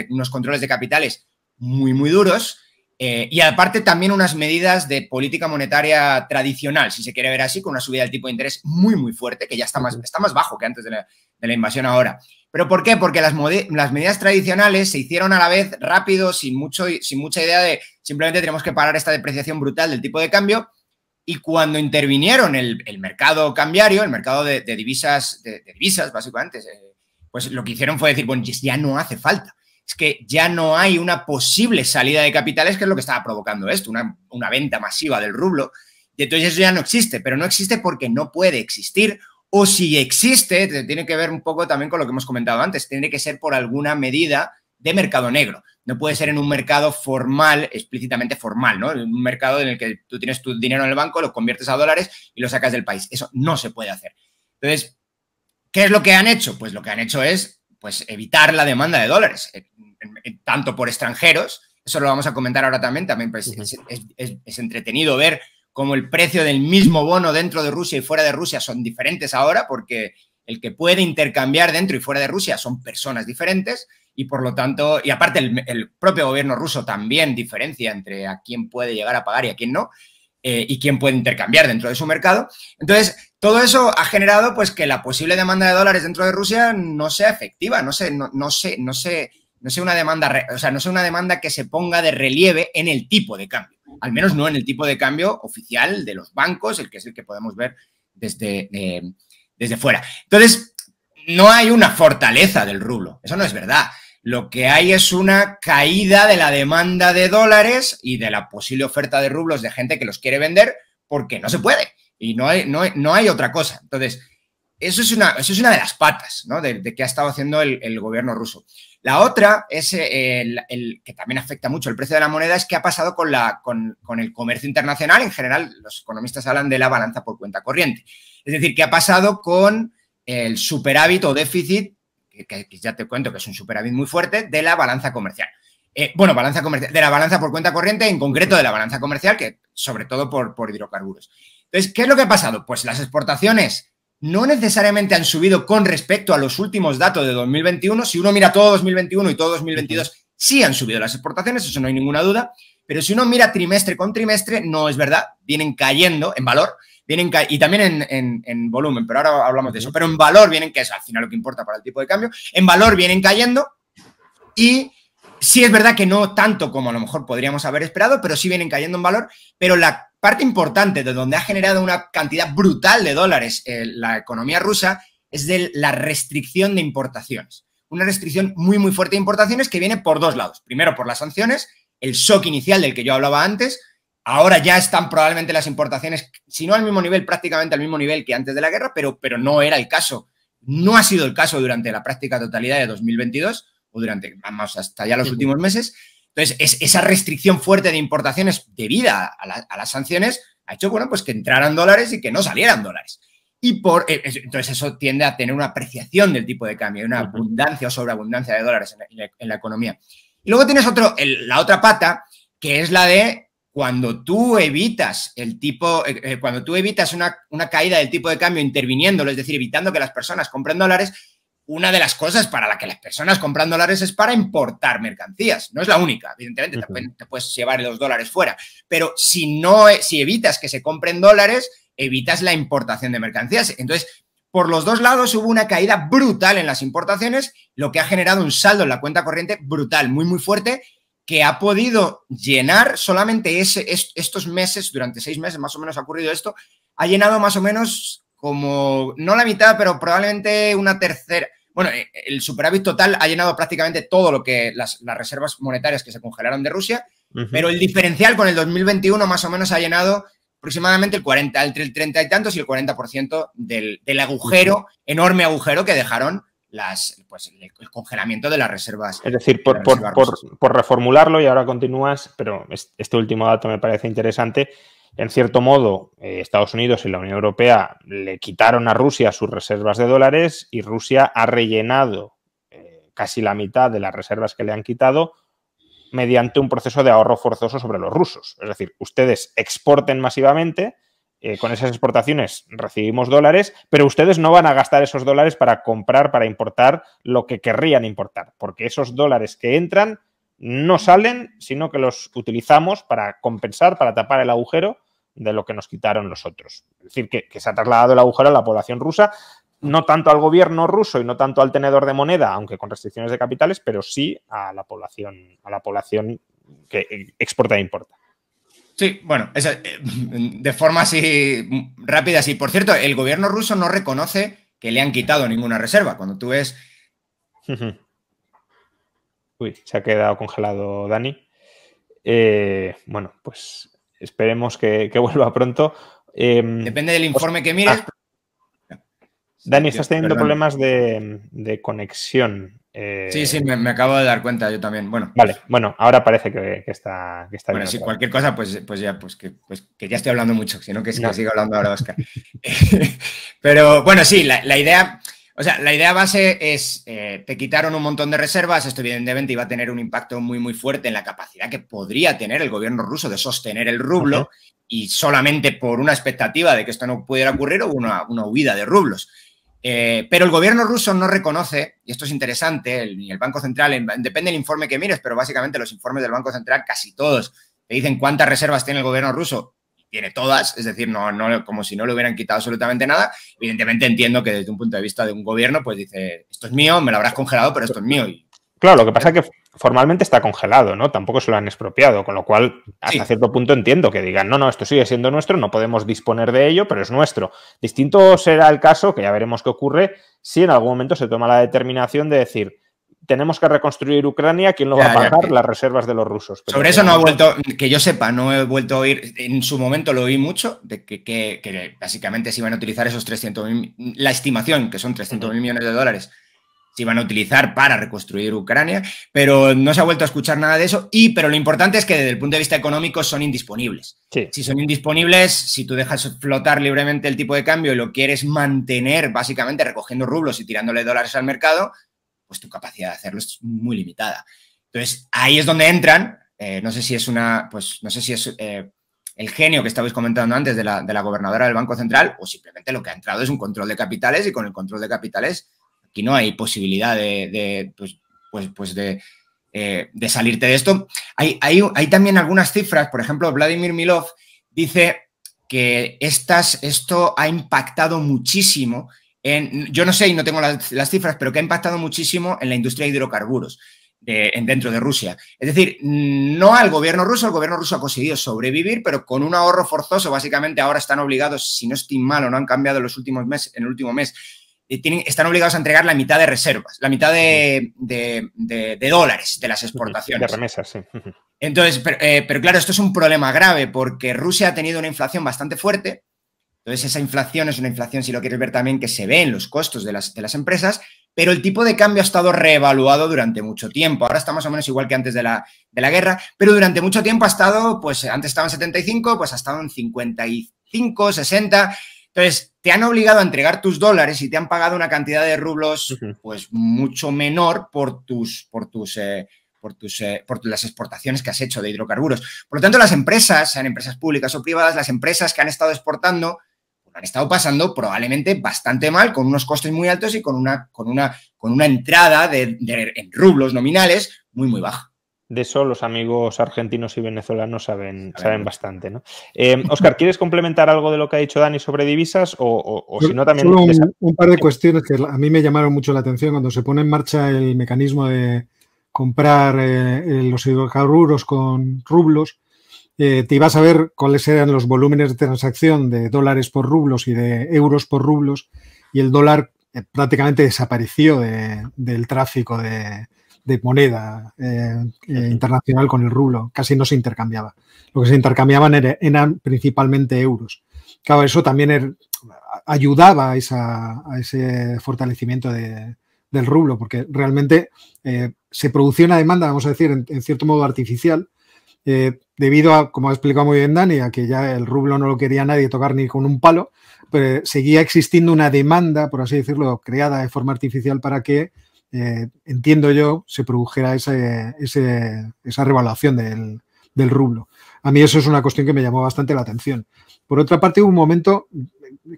unos controles de capitales muy, muy duros. Y aparte también unas medidas de política monetaria tradicional, si se quiere ver así, con una subida del tipo de interés muy, muy fuerte, que ya está más bajo que antes de la invasión ahora. ¿Pero por qué? Porque las medidas tradicionales se hicieron a la vez rápido, sin mucha idea de simplemente tenemos que parar esta depreciación brutal del tipo de cambio. Y cuando intervinieron el mercado cambiario, el mercado de divisas, básicamente, pues lo que hicieron fue decir, bueno, ya no hace falta. Es que ya no hay una posible salida de capitales, que es lo que estaba provocando esto, una venta masiva del rublo. Y entonces eso ya no existe, pero no existe porque no puede existir. O si existe, tiene que ver un poco también con lo que hemos comentado antes, tiene que ser por alguna medida de mercado negro. No puede ser en un mercado formal, explícitamente formal, ¿no? En un mercado en el que tú tienes tu dinero en el banco, lo conviertes a dólares y lo sacas del país. Eso no se puede hacer. Entonces, ¿qué es lo que han hecho? Pues lo que han hecho es evitar la demanda de dólares, tanto por extranjeros, eso lo vamos a comentar ahora también pues, es entretenido ver cómo el precio del mismo bono dentro de Rusia y fuera de Rusia son diferentes ahora, porque el que puede intercambiar dentro y fuera de Rusia son personas diferentes y por lo tanto, y aparte el propio gobierno ruso también diferencia entre a quién puede llegar a pagar y a quién no, y quién puede intercambiar dentro de su mercado. Entonces, todo eso ha generado pues que la posible demanda de dólares dentro de Rusia no sea efectiva, no sea una demanda, o sea, no sea una demanda que se ponga de relieve en el tipo de cambio, al menos no en el tipo de cambio oficial de los bancos, el que es el que podemos ver desde fuera. Entonces, no hay una fortaleza del rublo, eso no es verdad. Lo que hay es una caída de la demanda de dólares y de la posible oferta de rublos de gente que los quiere vender porque no se puede y no hay otra cosa. Entonces, eso es una de las patas, ¿no? de que ha estado haciendo el gobierno ruso. La otra es que también afecta mucho el precio de la moneda, es qué ha pasado con el comercio internacional. En general, los economistas hablan de la balanza por cuenta corriente. Es decir, qué ha pasado con el superávit o déficit, que ya te cuento que es un superávit muy fuerte, de la balanza comercial. Balanza comercial, de la balanza por cuenta corriente, en concreto de la balanza comercial, que sobre todo por hidrocarburos. Entonces, ¿qué es lo que ha pasado? Pues las exportaciones no necesariamente han subido con respecto a los últimos datos de 2021. Si uno mira todo 2021 y todo 2022, sí han subido las exportaciones, eso no hay ninguna duda. Pero si uno mira trimestre con trimestre, no es verdad. Vienen cayendo en valor, y también en volumen, pero ahora hablamos de eso. Pero en valor vienen, que es al final lo que importa para el tipo de cambio, en valor vienen cayendo y sí es verdad que no tanto como a lo mejor podríamos haber esperado, pero sí vienen cayendo en valor. Pero la parte importante de donde ha generado una cantidad brutal de dólares la economía rusa es de la restricción de importaciones. Una restricción muy, muy fuerte de importaciones que viene por dos lados. Primero, por las sanciones, el shock inicial del que yo hablaba antes. Ahora ya están probablemente las importaciones, si no al mismo nivel, prácticamente al mismo nivel que antes de la guerra, pero no era el caso. No ha sido el caso durante la práctica totalidad de 2022 o vamos, hasta ya los últimos meses. Entonces, esa restricción fuerte de importaciones debida a las sanciones ha hecho, pues que entraran dólares y que no salieran dólares. Entonces, eso tiende a tener una apreciación del tipo de cambio, una abundancia o sobreabundancia de dólares en la economía. Y luego tienes la otra pata, que es la de cuando tú evitas una caída del tipo de cambio interviniéndolo, es decir, evitando que las personas compren dólares. Una de las cosas para la que las personas compran dólares es para importar mercancías. No es la única, evidentemente, te puedes llevar los dólares fuera. Pero si evitas que se compren dólares, evitas la importación de mercancías. Entonces, por los dos lados hubo una caída brutal en las importaciones, lo que ha generado un saldo en la cuenta corriente brutal, muy, muy fuerte, que ha podido llenar solamente estos meses, durante 6 meses más o menos ha ocurrido esto, ha llenado más o menos como, no la mitad, pero probablemente una tercera. Bueno, el superávit total ha llenado prácticamente todo lo que las reservas monetarias que se congelaron de Rusia, pero el diferencial con el 2021 más o menos ha llenado aproximadamente entre el 30 y tantos y el 40% del agujero, enorme agujero que dejaron el congelamiento de las reservas. Es decir, por reformularlo, y ahora continúas, pero este último dato me parece interesante. En cierto modo, Estados Unidos y la Unión Europea le quitaron a Rusia sus reservas de dólares y Rusia ha rellenado casi la mitad de las reservas que le han quitado mediante un proceso de ahorro forzoso sobre los rusos. Es decir, ustedes exporten masivamente, con esas exportaciones recibimos dólares, pero ustedes no van a gastar esos dólares para comprar, para importar lo que querrían importar, porque esos dólares que entran no salen, sino que los utilizamos para compensar, para tapar el agujero de lo que nos quitaron los otros. Es decir, que se ha trasladado el agujero a la población rusa, no tanto al gobierno ruso y no tanto al tenedor de moneda, aunque con restricciones de capitales, pero sí a la población que exporta e importa. Sí, bueno, de forma así rápida, sí. Por cierto, el gobierno ruso no reconoce que le han quitado ninguna reserva. Cuando tú ves... Uy, se ha quedado congelado Dani. Bueno, pues esperemos que vuelva pronto. Depende del informe que mires. Dani, estás teniendo problemas de conexión. Sí, me acabo de dar cuenta, yo también. Bueno, vale, bueno, ahora parece que está bueno, bien. Si cualquier cosa, pues que ya estoy hablando mucho, sino que siga hablando ahora Óscar. Pero bueno, sí, la idea... O sea, la idea base es, te quitaron un montón de reservas, esto evidentemente iba a tener un impacto muy, muy fuerte en la capacidad que podría tener el gobierno ruso de sostener el rublo, y solamente por una expectativa de que esto no pudiera ocurrir hubo una huida de rublos. Pero el gobierno ruso no reconoce, y esto es interesante, ni el Banco Central, depende del informe que mires, pero básicamente los informes del Banco Central, casi todos, te dicen cuántas reservas tiene el gobierno ruso. Tiene todas, es decir, no como si no le hubieran quitado absolutamente nada. Evidentemente entiendo que desde un punto de vista de un gobierno, pues dice, esto es mío, me lo habrás congelado, pero esto es mío. Claro, lo que pasa es que formalmente está congelado, ¿no? Tampoco se lo han expropiado, con lo cual hasta cierto punto entiendo que digan, no, esto sigue siendo nuestro, no podemos disponer de ello, pero es nuestro. Distinto será el caso, que ya veremos qué ocurre, si en algún momento se toma la determinación de decir, tenemos que reconstruir Ucrania, ¿quién lo va a pagar? Las reservas de los rusos. Pero sobre eso no ha vuelto, que yo sepa, no he vuelto a oír, en su momento lo oí mucho, de que básicamente se iban a utilizar esos 300.000, la estimación, que son 300.000 millones de dólares, se iban a utilizar para reconstruir Ucrania, pero no se ha vuelto a escuchar nada de eso, pero lo importante es que desde el punto de vista económico son indisponibles. Sí. Si son indisponibles, si tú dejas flotar libremente el tipo de cambio y lo quieres mantener básicamente recogiendo rublos y tirándole dólares al mercado, pues tu capacidad de hacerlo es muy limitada. Entonces, ahí es donde entran, no sé si es el genio que estabais comentando antes de la gobernadora del Banco Central, o simplemente lo que ha entrado es un control de capitales, y con el control de capitales aquí no hay posibilidad de salirte de esto. Hay también algunas cifras, por ejemplo, Vladimir Milov dice que esto ha impactado muchísimo yo no sé y no tengo las cifras, pero que ha impactado muchísimo en la industria de hidrocarburos dentro de Rusia. Es decir, no al gobierno ruso, el gobierno ruso ha conseguido sobrevivir, pero con un ahorro forzoso. Básicamente ahora están obligados, si no estoy mal o no han cambiado en el último mes, están obligados a entregar la mitad de reservas, la mitad de dólares de las exportaciones. De remesas, sí. Entonces, pero claro, esto es un problema grave porque Rusia ha tenido una inflación bastante fuerte. Entonces, esa inflación es una inflación, si lo quieres ver también, que se ve en los costos de las empresas, pero el tipo de cambio ha estado reevaluado durante mucho tiempo. Ahora está más o menos igual que antes de la guerra, pero durante mucho tiempo ha estado, pues antes estaba en 75, pues ha estado en 55, 60. Entonces, te han obligado a entregar tus dólares y te han pagado una cantidad de rublos, pues mucho menor por las exportaciones que has hecho de hidrocarburos. Por lo tanto, las empresas, sean empresas públicas o privadas, las empresas que han estado exportando, han estado pasando probablemente bastante mal, con unos costes muy altos y con una entrada en rublos nominales muy, muy baja. De eso los amigos argentinos y venezolanos saben bastante, ¿no? Óscar, ¿quieres complementar algo de lo que ha dicho Dani sobre divisas o si no también... Solo un par de cuestiones que a mí me llamaron mucho la atención cuando se pone en marcha el mecanismo de comprar los hidrocarburos con rublos. Te ibas a ver cuáles eran los volúmenes de transacción de dólares por rublos y de euros por rublos, y el dólar prácticamente desapareció del tráfico de moneda internacional con el rublo. Casi no se intercambiaba. Lo que se intercambiaban eran principalmente euros. Claro, eso también ayudaba a ese fortalecimiento del rublo, porque realmente se producía una demanda, vamos a decir, en cierto modo artificial, debido a, como ha explicado muy bien Dani, a que ya el rublo no lo quería nadie tocar ni con un palo, pero seguía existiendo una demanda, por así decirlo, creada de forma artificial para que, entiendo yo, se produjera esa revaluación del rublo. A mí eso es una cuestión que me llamó bastante la atención. Por otra parte, hubo un momento,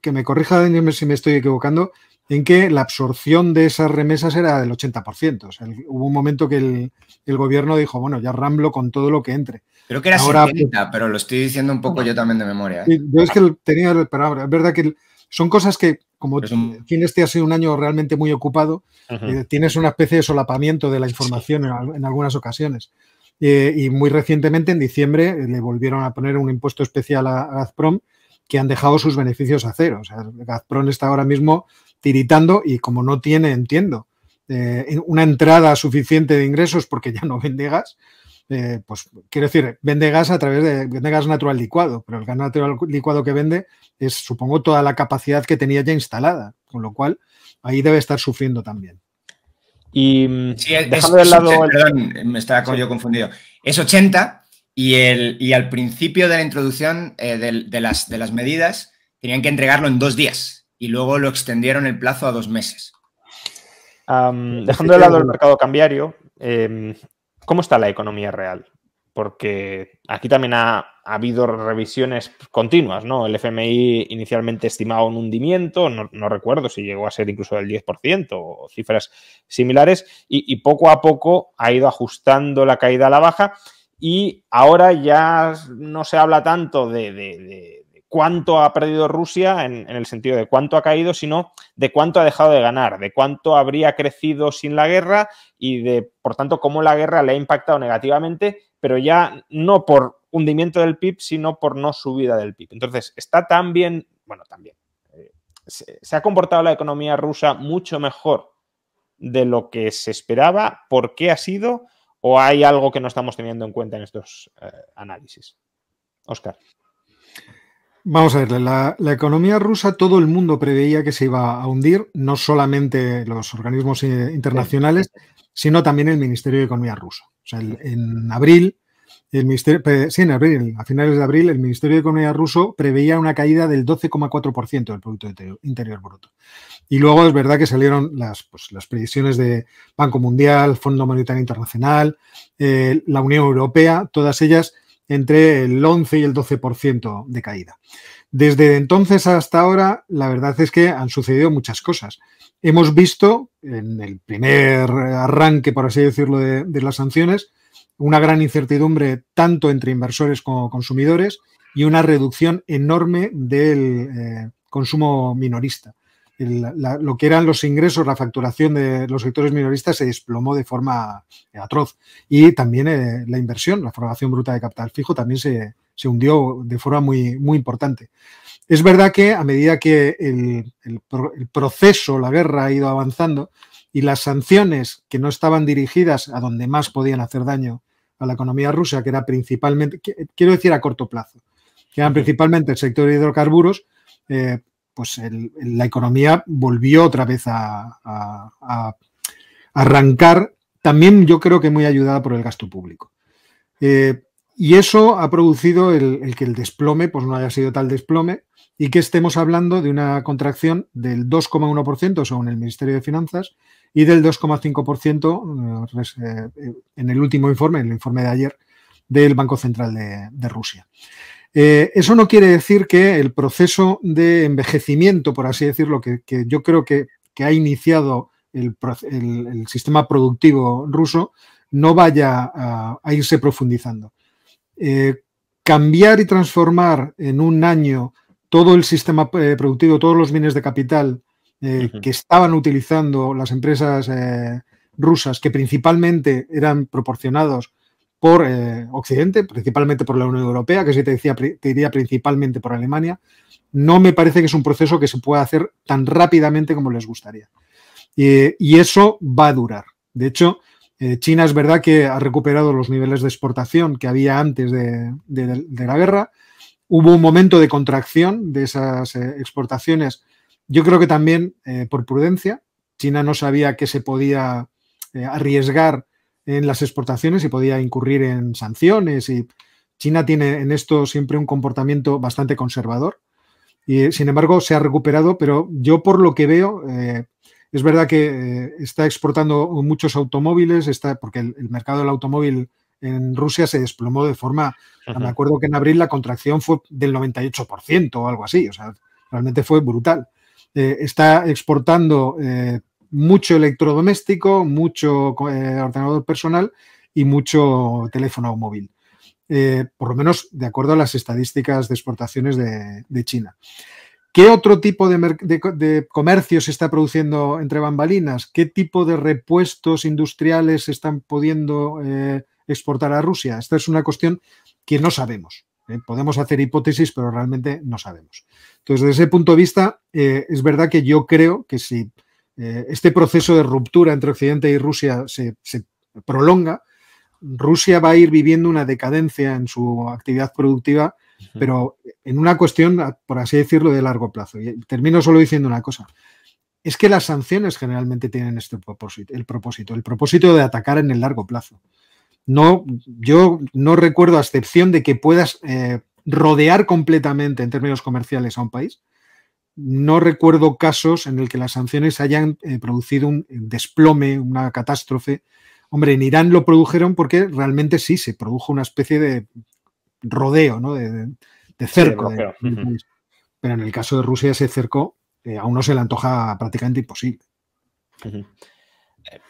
que me corrija Dani si me estoy equivocando, en que la absorción de esas remesas era del 80%. O sea, hubo un momento que el gobierno dijo, bueno, ya ramblo con todo lo que entre. Creo que era ahora, 70, pero lo estoy diciendo un poco yo también de memoria. Yo es que tenía el palabra. Es verdad que son cosas que, como este ha sido un año realmente muy ocupado, tienes una especie de solapamiento de la información en algunas ocasiones. Y muy recientemente, en diciembre, le volvieron a poner un impuesto especial a Gazprom, que han dejado sus beneficios a cero. O sea, Gazprom está ahora mismo tiritando y como no tiene, entiendo, una entrada suficiente de ingresos porque ya no vende gas, pues quiero decir, vende gas a través vende gas natural licuado, pero el gas natural licuado que vende es, supongo, toda la capacidad que tenía ya instalada, con lo cual ahí debe estar sufriendo también. Y sí, dejando de lado... Perdón, me estaba yo confundido. Es 80 y al principio de la introducción de las medidas tenían que entregarlo en 2 días. Y luego lo extendieron el plazo a 2 meses. Dejando de lado el mercado cambiario, ¿cómo está la economía real? Porque aquí también ha habido revisiones continuas, ¿no? El FMI inicialmente estimaba un hundimiento, no recuerdo si llegó a ser incluso del 10% o cifras similares, y poco a poco ha ido ajustando la caída a la baja y ahora ya no se habla tanto de cuánto ha perdido Rusia en el sentido de cuánto ha caído, sino de cuánto ha dejado de ganar, de cuánto habría crecido sin la guerra y de, por tanto, cómo la guerra le ha impactado negativamente, pero ya no por hundimiento del PIB, sino por no subida del PIB. Entonces, está también, bueno, también, se ha comportado la economía rusa mucho mejor de lo que se esperaba. ¿Por qué ha sido? ¿O hay algo que no estamos teniendo en cuenta en estos análisis? Óscar. Vamos a ver, la economía rusa, todo el mundo preveía que se iba a hundir, no solamente los organismos internacionales, sino también el Ministerio de Economía ruso. O sea, en abril, a finales de abril, el Ministerio de Economía ruso preveía una caída del 12,4% del Producto Interior Bruto. Y luego es verdad que salieron las previsiones de Banco Mundial, Fondo Monetario Internacional, la Unión Europea, todas ellas entre el 11 y el 12% de caída. Desde entonces hasta ahora, la verdad es que han sucedido muchas cosas. Hemos visto en el primer arranque, por así decirlo, de las sanciones, una gran incertidumbre tanto entre inversores como consumidores y una reducción enorme del consumo minorista. Lo que eran los ingresos, la facturación de los sectores minoristas se desplomó de forma atroz. Y también la inversión, la formación bruta de capital fijo también se hundió de forma muy, muy importante. Es verdad que a medida que el proceso, la guerra ha ido avanzando y las sanciones que no estaban dirigidas a donde más podían hacer daño a la economía rusa, que era principalmente, quiero decir a corto plazo, que eran principalmente el sector de hidrocarburos, pues la economía volvió otra vez a arrancar, también yo creo que muy ayudada por el gasto público. Y eso ha producido el que el desplome pues no haya sido tal desplome y que estemos hablando de una contracción del 2,1% según el Ministerio de Finanzas y del 2,5% en el último informe, en el informe de ayer, del Banco Central de Rusia. Eso no quiere decir que el proceso de envejecimiento, por así decirlo, que yo creo que ha iniciado el sistema productivo ruso, no vaya a irse profundizando. Cambiar y transformar en un año todo el sistema productivo, todos los bienes de capital que estaban utilizando las empresas rusas, que principalmente eran proporcionados por Occidente, principalmente por la Unión Europea, que te diría principalmente por Alemania, no me parece que es un proceso que se pueda hacer tan rápidamente como les gustaría. Y eso va a durar. De hecho, China es verdad que ha recuperado los niveles de exportación que había antes de la guerra. Hubo un momento de contracción de esas exportaciones. Yo creo que también por prudencia. China no sabía que se podía arriesgar en las exportaciones y podía incurrir en sanciones. Y China tiene en esto siempre un comportamiento bastante conservador. Y sin embargo se ha recuperado, pero yo por lo que veo... es verdad que está exportando muchos automóviles, porque el mercado del automóvil en Rusia se desplomó de forma... Me acuerdo que en abril la contracción fue del 98% o algo así, o sea, realmente fue brutal. Está exportando mucho electrodoméstico, mucho ordenador personal y mucho teléfono móvil. Por lo menos de acuerdo a las estadísticas de exportaciones de China. ¿Qué otro tipo de comercio se está produciendo entre bambalinas? ¿Qué tipo de repuestos industriales se están pudiendo exportar a Rusia? Esta es una cuestión que no sabemos. Podemos hacer hipótesis, pero realmente no sabemos. Entonces, desde ese punto de vista, es verdad que yo creo que si este proceso de ruptura entre Occidente y Rusia se prolonga, Rusia va a ir viviendo una decadencia en su actividad productiva, pero en una cuestión, por así decirlo, de largo plazo. Y termino solo diciendo una cosa. Es que las sanciones generalmente tienen este propósito, el propósito de atacar en el largo plazo. No, yo no recuerdo, a excepción de que puedas rodear completamente en términos comerciales a un país, no recuerdo casos en el que las sanciones hayan producido un desplome, una catástrofe. Hombre, en Irán lo produjeron porque realmente sí se produjo una especie de rodeo, ¿no? de cerco. Sí, pero en el caso de Rusia ese cerco a uno se le antoja prácticamente imposible.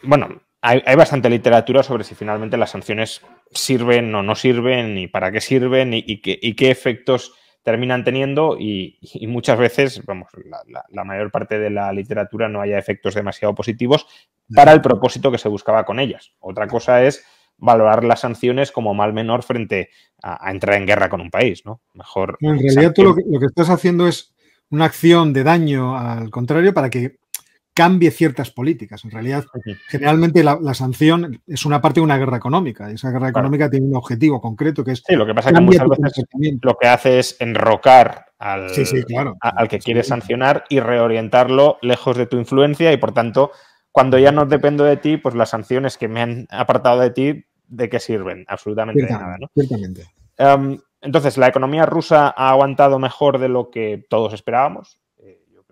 Bueno, hay bastante literatura sobre si finalmente las sanciones sirven o no sirven y para qué sirven y qué efectos terminan teniendo y muchas veces, vamos, la mayor parte de la literatura no haya efectos demasiado positivos para el propósito que se buscaba con ellas. Otra cosa es valorar las sanciones como mal menor frente a entrar en guerra con un país, ¿no? Mejor. En realidad tú lo que estás haciendo es una acción de daño al contrario para que cambie ciertas políticas. En realidad, generalmente la sanción es una parte de una guerra económica. Y esa guerra económica tiene un objetivo concreto que es... Sí, lo que pasa es que muchas veces lo que hace es enrocar al que quiere sancionar y reorientarlo lejos de tu influencia y, por tanto, cuando ya no dependo de ti, pues las sanciones que me han apartado de ti, ¿de qué sirven? Absolutamente de nada, ¿no? Ciertamente. Entonces, la economía rusa ha aguantado mejor de lo que todos esperábamos.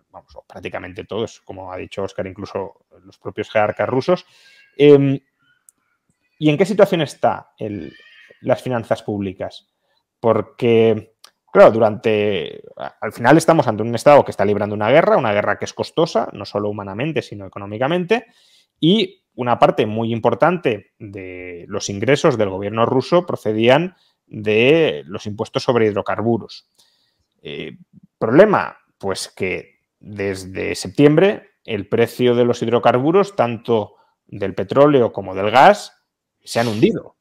Vamos, prácticamente todos, como ha dicho Óscar, incluso los propios jerarcas rusos. ¿Y en qué situación están las finanzas públicas? Porque, claro, al final estamos ante un Estado que está librando una guerra que es costosa, no solo humanamente, sino económicamente, y una parte muy importante de los ingresos del gobierno ruso procedían de los impuestos sobre hidrocarburos. ¿Problema? Pues que desde septiembre el precio de los hidrocarburos, tanto del petróleo como del gas, se han hundido.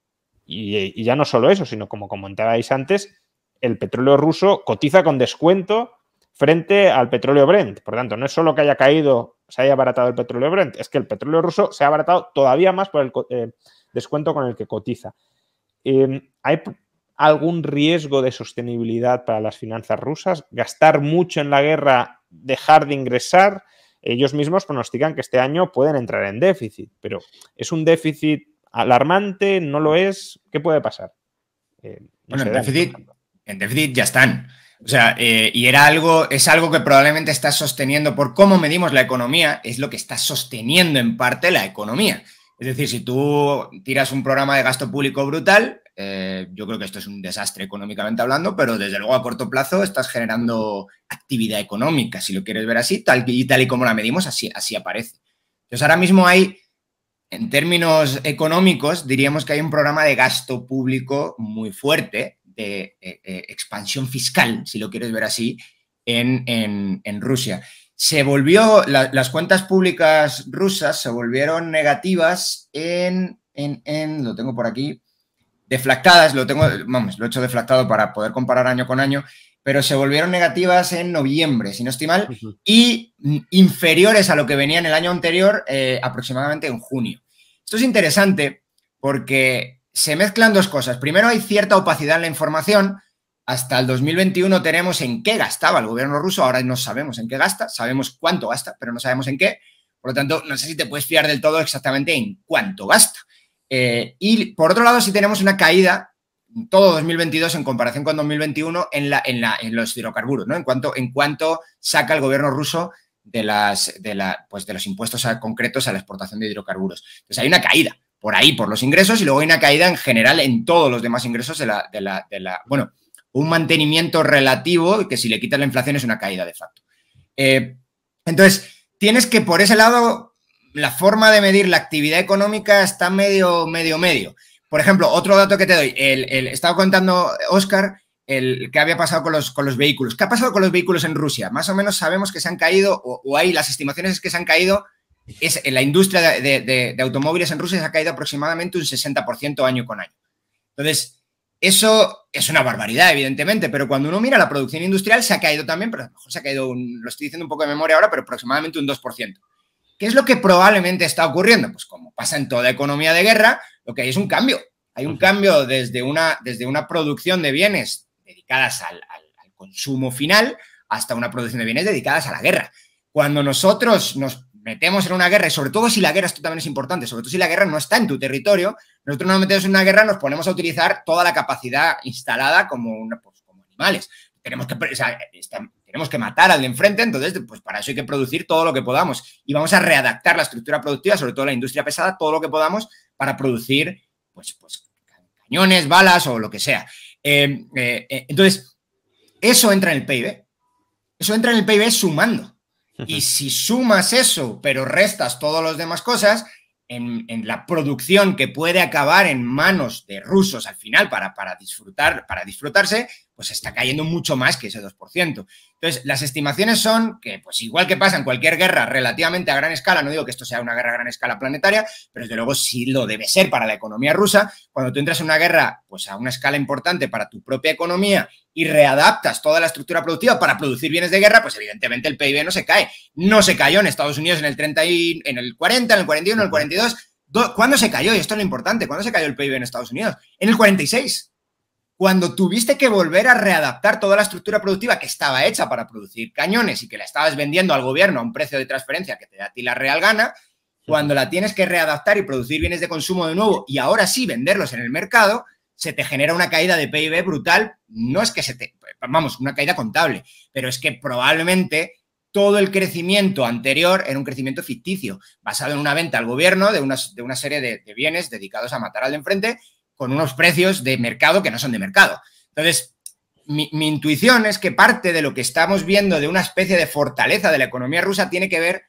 Y ya no solo eso, sino como comentabais antes, el petróleo ruso cotiza con descuento frente al petróleo Brent. Por tanto, no es solo que haya caído, se haya abaratado el petróleo Brent, es que el petróleo ruso se ha abaratado todavía más por el descuento con el que cotiza. ¿Hay algún riesgo de sostenibilidad para las finanzas rusas? ¿Gastar mucho en la guerra, dejar de ingresar? Ellos mismos pronostican que este año pueden entrar en déficit, pero ¿es un déficit alarmante? ¿No lo es? ¿Qué puede pasar? Bueno, en déficit ya están. O sea, y es algo que probablemente está sosteniendo, por cómo medimos la economía, es lo que está sosteniendo en parte la economía. Es decir, si tú tiras un programa de gasto público brutal, yo creo que esto es un desastre económicamente hablando, pero desde luego a corto plazo estás generando actividad económica, si lo quieres ver así, tal y como la medimos, así aparece. Entonces ahora mismo hay en términos económicos, diríamos que hay un programa de gasto público muy fuerte, de expansión fiscal, si lo quieres ver así, en Rusia. Las cuentas públicas rusas se volvieron negativas lo tengo por aquí, deflactadas, lo he hecho deflactado para poder comparar año con año, pero se volvieron negativas en noviembre, si no estoy mal, y inferiores a lo que venía en el año anterior, aproximadamente en junio. Esto es interesante porque se mezclan dos cosas. Primero, hay cierta opacidad en la información. Hasta el 2021 tenemos en qué gastaba el gobierno ruso, ahora no sabemos en qué gasta, sabemos cuánto gasta, pero no sabemos en qué. Por lo tanto, no sé si te puedes fiar del todo exactamente en cuánto gasta. Y por otro lado, sí tenemos una caída en todo 2022 en comparación con 2021 en los hidrocarburos, ¿no? En cuanto saca el gobierno ruso de los impuestos concretos a la exportación de hidrocarburos. Entonces hay una caída por ahí, por los ingresos, y luego hay una caída en general en todos los demás ingresos bueno, un mantenimiento relativo que si le quitas la inflación es una caída de facto. Entonces, tienes que por ese lado la forma de medir la actividad económica está medio. Por ejemplo, otro dato que te doy, estaba contando Óscar qué había pasado con los vehículos. ¿Qué ha pasado con los vehículos en Rusia? Más o menos sabemos que se han caído, o hay las estimaciones es que se han caído, en la industria de automóviles en Rusia se ha caído aproximadamente un 60% año con año. Entonces, eso es una barbaridad, evidentemente, pero cuando uno mira la producción industrial se ha caído también, pero a lo mejor se ha caído, lo estoy diciendo un poco de memoria ahora, pero aproximadamente un 2%. ¿Qué es lo que probablemente está ocurriendo? Pues como pasa en toda economía de guerra, lo que hay es un cambio. Hay un cambio desde una producción de bienes dedicadas al consumo final hasta una producción de bienes dedicadas a la guerra. Cuando nosotros nos metemos en una guerra, y sobre todo si la guerra, esto también es importante, sobre todo si la guerra no está en tu territorio, nosotros nos metemos en una guerra, nos ponemos a utilizar toda la capacidad instalada como animales. Tenemos que matar al de enfrente, entonces pues para eso hay que producir todo lo que podamos y vamos a readaptar la estructura productiva, sobre todo la industria pesada, todo lo que podamos para producir pues cañones, balas o lo que sea. Entonces, eso entra en el PIB. Eso entra en el PIB sumando. Y si sumas eso, pero restas todas las demás cosas, en la producción que puede acabar en manos de rusos al final para disfrutarse, pues está cayendo mucho más que ese 2%. Entonces, las estimaciones son que, pues igual que pasa en cualquier guerra relativamente a gran escala, no digo que esto sea una guerra a gran escala planetaria, pero desde luego sí lo debe ser para la economía rusa. Cuando tú entras en una guerra, pues a una escala importante para tu propia economía y readaptas toda la estructura productiva para producir bienes de guerra, pues evidentemente el PIB no se cae. No se cayó en Estados Unidos en el 40, en el 41, en el 42. ¿Cuándo se cayó? Y esto es lo importante. ¿Cuándo se cayó el PIB en Estados Unidos? En el 46. Cuando tuviste que volver a readaptar toda la estructura productiva que estaba hecha para producir cañones y que la estabas vendiendo al gobierno a un precio de transferencia que te da a ti la real gana, cuando la tienes que readaptar y producir bienes de consumo de nuevo y ahora sí venderlos en el mercado, se te genera una caída de PIB brutal. No es que una caída contable, pero es que probablemente todo el crecimiento anterior era un crecimiento ficticio, basado en una venta al gobierno de una serie de bienes dedicados a matar al de enfrente con unos precios de mercado que no son de mercado. Entonces, mi intuición es que parte de lo que estamos viendo de una especie de fortaleza de la economía rusa tiene que ver,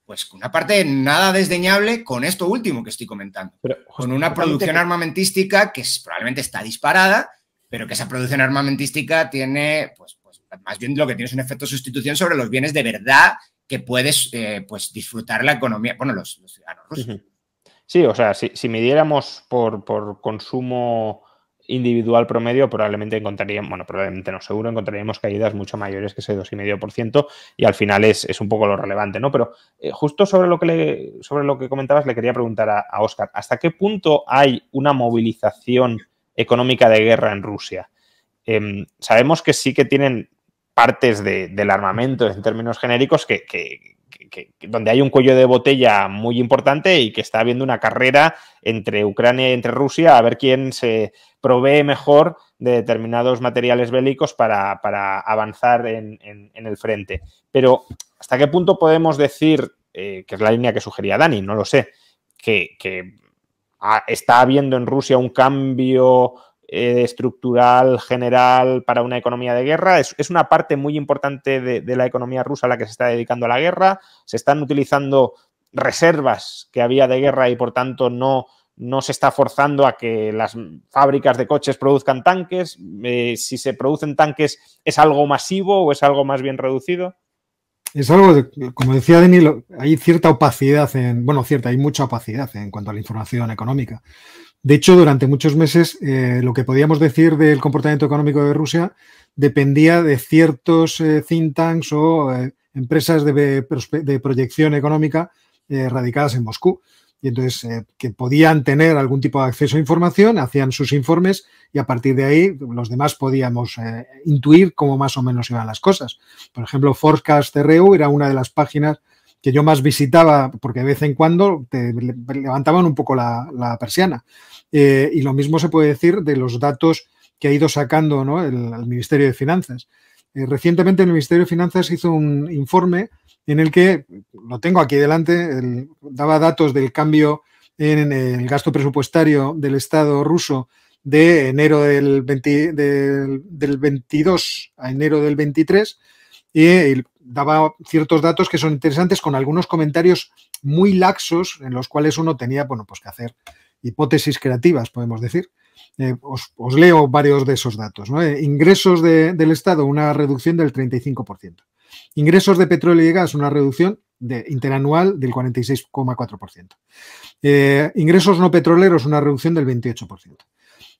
pues, con una parte nada desdeñable con esto último que estoy comentando. Con una producción armamentística que probablemente está disparada, pero que esa producción armamentística tiene, pues más bien lo que tiene es un efecto de sustitución sobre los bienes de verdad que puedes pues disfrutar la economía, bueno, los ciudadanos rusos. Sí, o sea, si midiéramos por consumo individual promedio, probablemente encontraríamos, bueno, probablemente no, seguro encontraríamos caídas mucho mayores que ese 2,5% y al final es un poco lo relevante, ¿no? Pero justo sobre lo que comentabas le quería preguntar a Óscar, ¿hasta qué punto hay una movilización económica de guerra en Rusia? Sabemos que sí que tienen partes del armamento en términos genéricos donde hay un cuello de botella muy importante y que está habiendo una carrera entre Ucrania y entre Rusia a ver quién se provee mejor de determinados materiales bélicos para avanzar en el frente. Pero ¿hasta qué punto podemos decir, que es la línea que sugería Dani, no lo sé, que está habiendo en Rusia un cambio estructural general para una economía de guerra? Es una parte muy importante de la economía rusa a la que se está dedicando a la guerra. Se están utilizando reservas que había de guerra y por tanto no se está forzando a que las fábricas de coches produzcan tanques. Si se producen tanques, ¿es algo masivo o es algo más bien reducido? Es algo, como decía Denis, hay cierta opacidad, hay mucha opacidad en cuanto a la información económica. De hecho, durante muchos meses lo que podíamos decir del comportamiento económico de Rusia dependía de ciertos think tanks o empresas de proyección económica radicadas en Moscú. Y entonces, que podían tener algún tipo de acceso a información, hacían sus informes y a partir de ahí los demás podíamos intuir cómo más o menos iban las cosas. Por ejemplo, Forecast.ru era una de las páginas que yo más visitaba porque de vez en cuando te levantaban un poco la persiana. Y lo mismo se puede decir de los datos que ha ido sacando, ¿no?, el Ministerio de Finanzas. Recientemente el Ministerio de Finanzas hizo un informe en el que, lo tengo aquí delante, daba datos del cambio en el gasto presupuestario del Estado ruso de enero del 22 a enero del 23 y daba ciertos datos que son interesantes con algunos comentarios muy laxos en los cuales uno tenía, bueno, pues que hacer hipótesis creativas, podemos decir. Os leo varios de esos datos, ¿no? Ingresos del Estado, una reducción del 35%. Ingresos de petróleo y gas, una reducción interanual del 46,4%. Ingresos no petroleros, una reducción del 28%.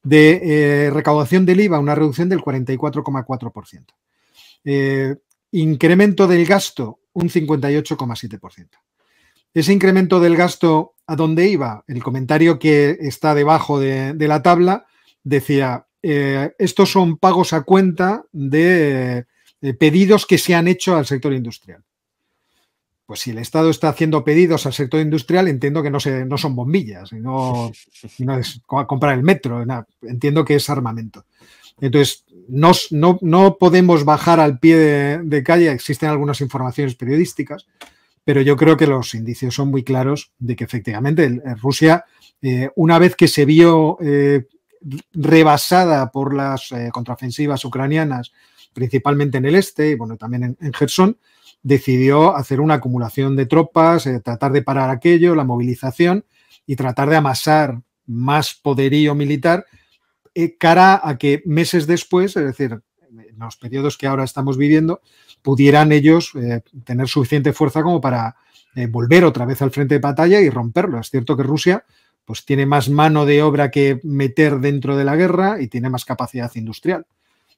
De recaudación del IVA, una reducción del 44,4%. Incremento del gasto, un 58,7%. Ese incremento del gasto, ¿a dónde iba? El comentario que está debajo de la tabla decía, estos son pagos a cuenta de pedidos que se han hecho al sector industrial. Pues si el Estado está haciendo pedidos al sector industrial, entiendo que no son bombillas, y no es comprar el metro, entiendo que es armamento. Entonces, no podemos bajar al pie de calle, existen algunas informaciones periodísticas, pero yo creo que los indicios son muy claros de que efectivamente Rusia, una vez que se vio rebasada por las contraofensivas ucranianas, principalmente en el este y bueno, también en Gerson, decidió hacer una acumulación de tropas, tratar de parar aquello, la movilización y tratar de amasar más poderío militar cara a que meses después, es decir, en los periodos que ahora estamos viviendo, pudieran ellos tener suficiente fuerza como para volver otra vez al frente de batalla y romperlo. Es cierto que Rusia pues tiene más mano de obra que meter dentro de la guerra y tiene más capacidad industrial.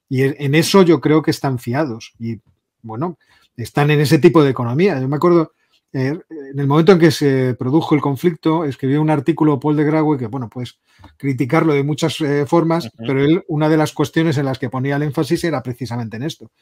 Y en eso yo creo que están fiados y, bueno, están en ese tipo de economía. Yo me acuerdo, en el momento en que se produjo el conflicto, escribió un artículo Paul de Graue que, bueno, pues criticarlo de muchas formas, pero él, una de las cuestiones en las que ponía el énfasis era precisamente en esto.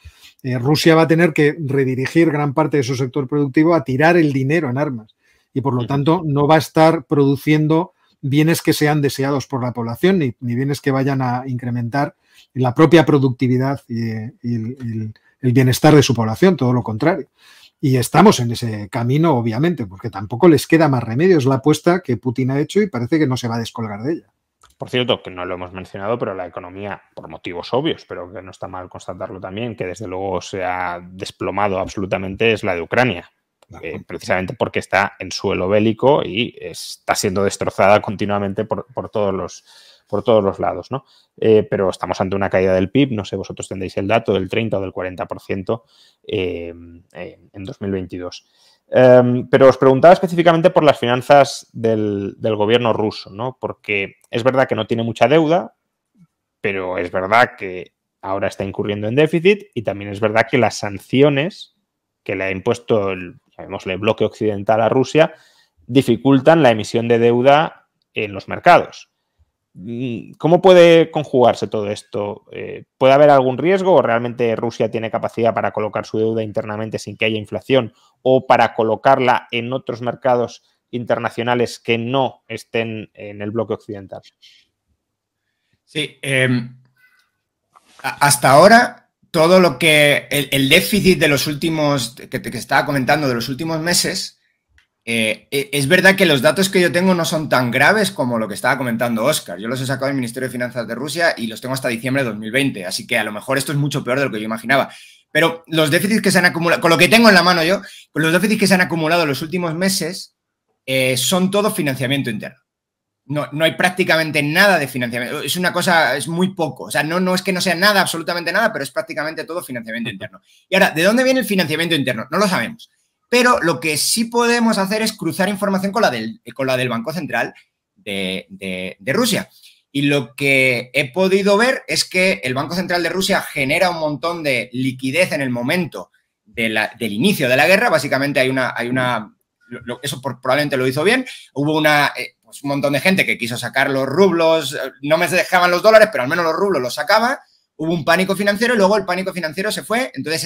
Rusia va a tener que redirigir gran parte de su sector productivo a tirar el dinero en armas y, por lo tanto, no va a estar produciendo bienes que sean deseados por la población ni bienes que vayan a incrementar la propia productividad y el bienestar de su población, todo lo contrario. Y estamos en ese camino, obviamente, porque tampoco les queda más remedio. Es la apuesta que Putin ha hecho y parece que no se va a descolgar de ella. Por cierto, que no lo hemos mencionado, pero la economía, por motivos obvios, pero que no está mal constatarlo también, que desde luego se ha desplomado absolutamente, es la de Ucrania. Precisamente porque está en suelo bélico y está siendo destrozada continuamente por todos los lados, ¿no? Pero estamos ante una caída del PIB, no sé, vosotros tendréis el dato del 30 o del 40% en 2022. Pero os preguntaba específicamente por las finanzas del gobierno ruso, ¿no? Porque es verdad que no tiene mucha deuda, pero es verdad que ahora está incurriendo en déficit y también es verdad que las sanciones que le ha impuesto llamémosle bloque occidental a Rusia dificultan la emisión de deuda en los mercados. ¿Cómo puede conjugarse todo esto? ¿Puede haber algún riesgo o realmente Rusia tiene capacidad para colocar su deuda internamente sin que haya inflación o para colocarla en otros mercados internacionales que no estén en el bloque occidental? Sí, hasta ahora todo lo que el déficit de los últimos, que estaba comentando, de los últimos meses, es verdad que los datos que yo tengo no son tan graves como lo que estaba comentando Óscar. Yo los he sacado del Ministerio de Finanzas de Rusia y los tengo hasta diciembre de 2020, así que a lo mejor esto es mucho peor de lo que yo imaginaba. Pero los déficits que se han acumulado, con lo que tengo en la mano yo, con los déficits que se han acumulado en los últimos meses, son todo financiamiento interno. No hay prácticamente nada de financiamiento. Es una cosa, es muy poco. O sea, no es que no sea nada, absolutamente nada, pero es prácticamente todo financiamiento interno. Y ahora, ¿de dónde viene el financiamiento interno? No lo sabemos. Pero lo que sí podemos hacer es cruzar información con la del Banco Central de Rusia. Y lo que he podido ver es que el Banco Central de Rusia genera un montón de liquidez en el momento del inicio de la guerra. Básicamente eso probablemente lo hizo bien. Hubo un montón de gente que quiso sacar los rublos, no me dejaban los dólares, pero al menos los rublos los sacaba. Hubo un pánico financiero y luego el pánico financiero se fue. Entonces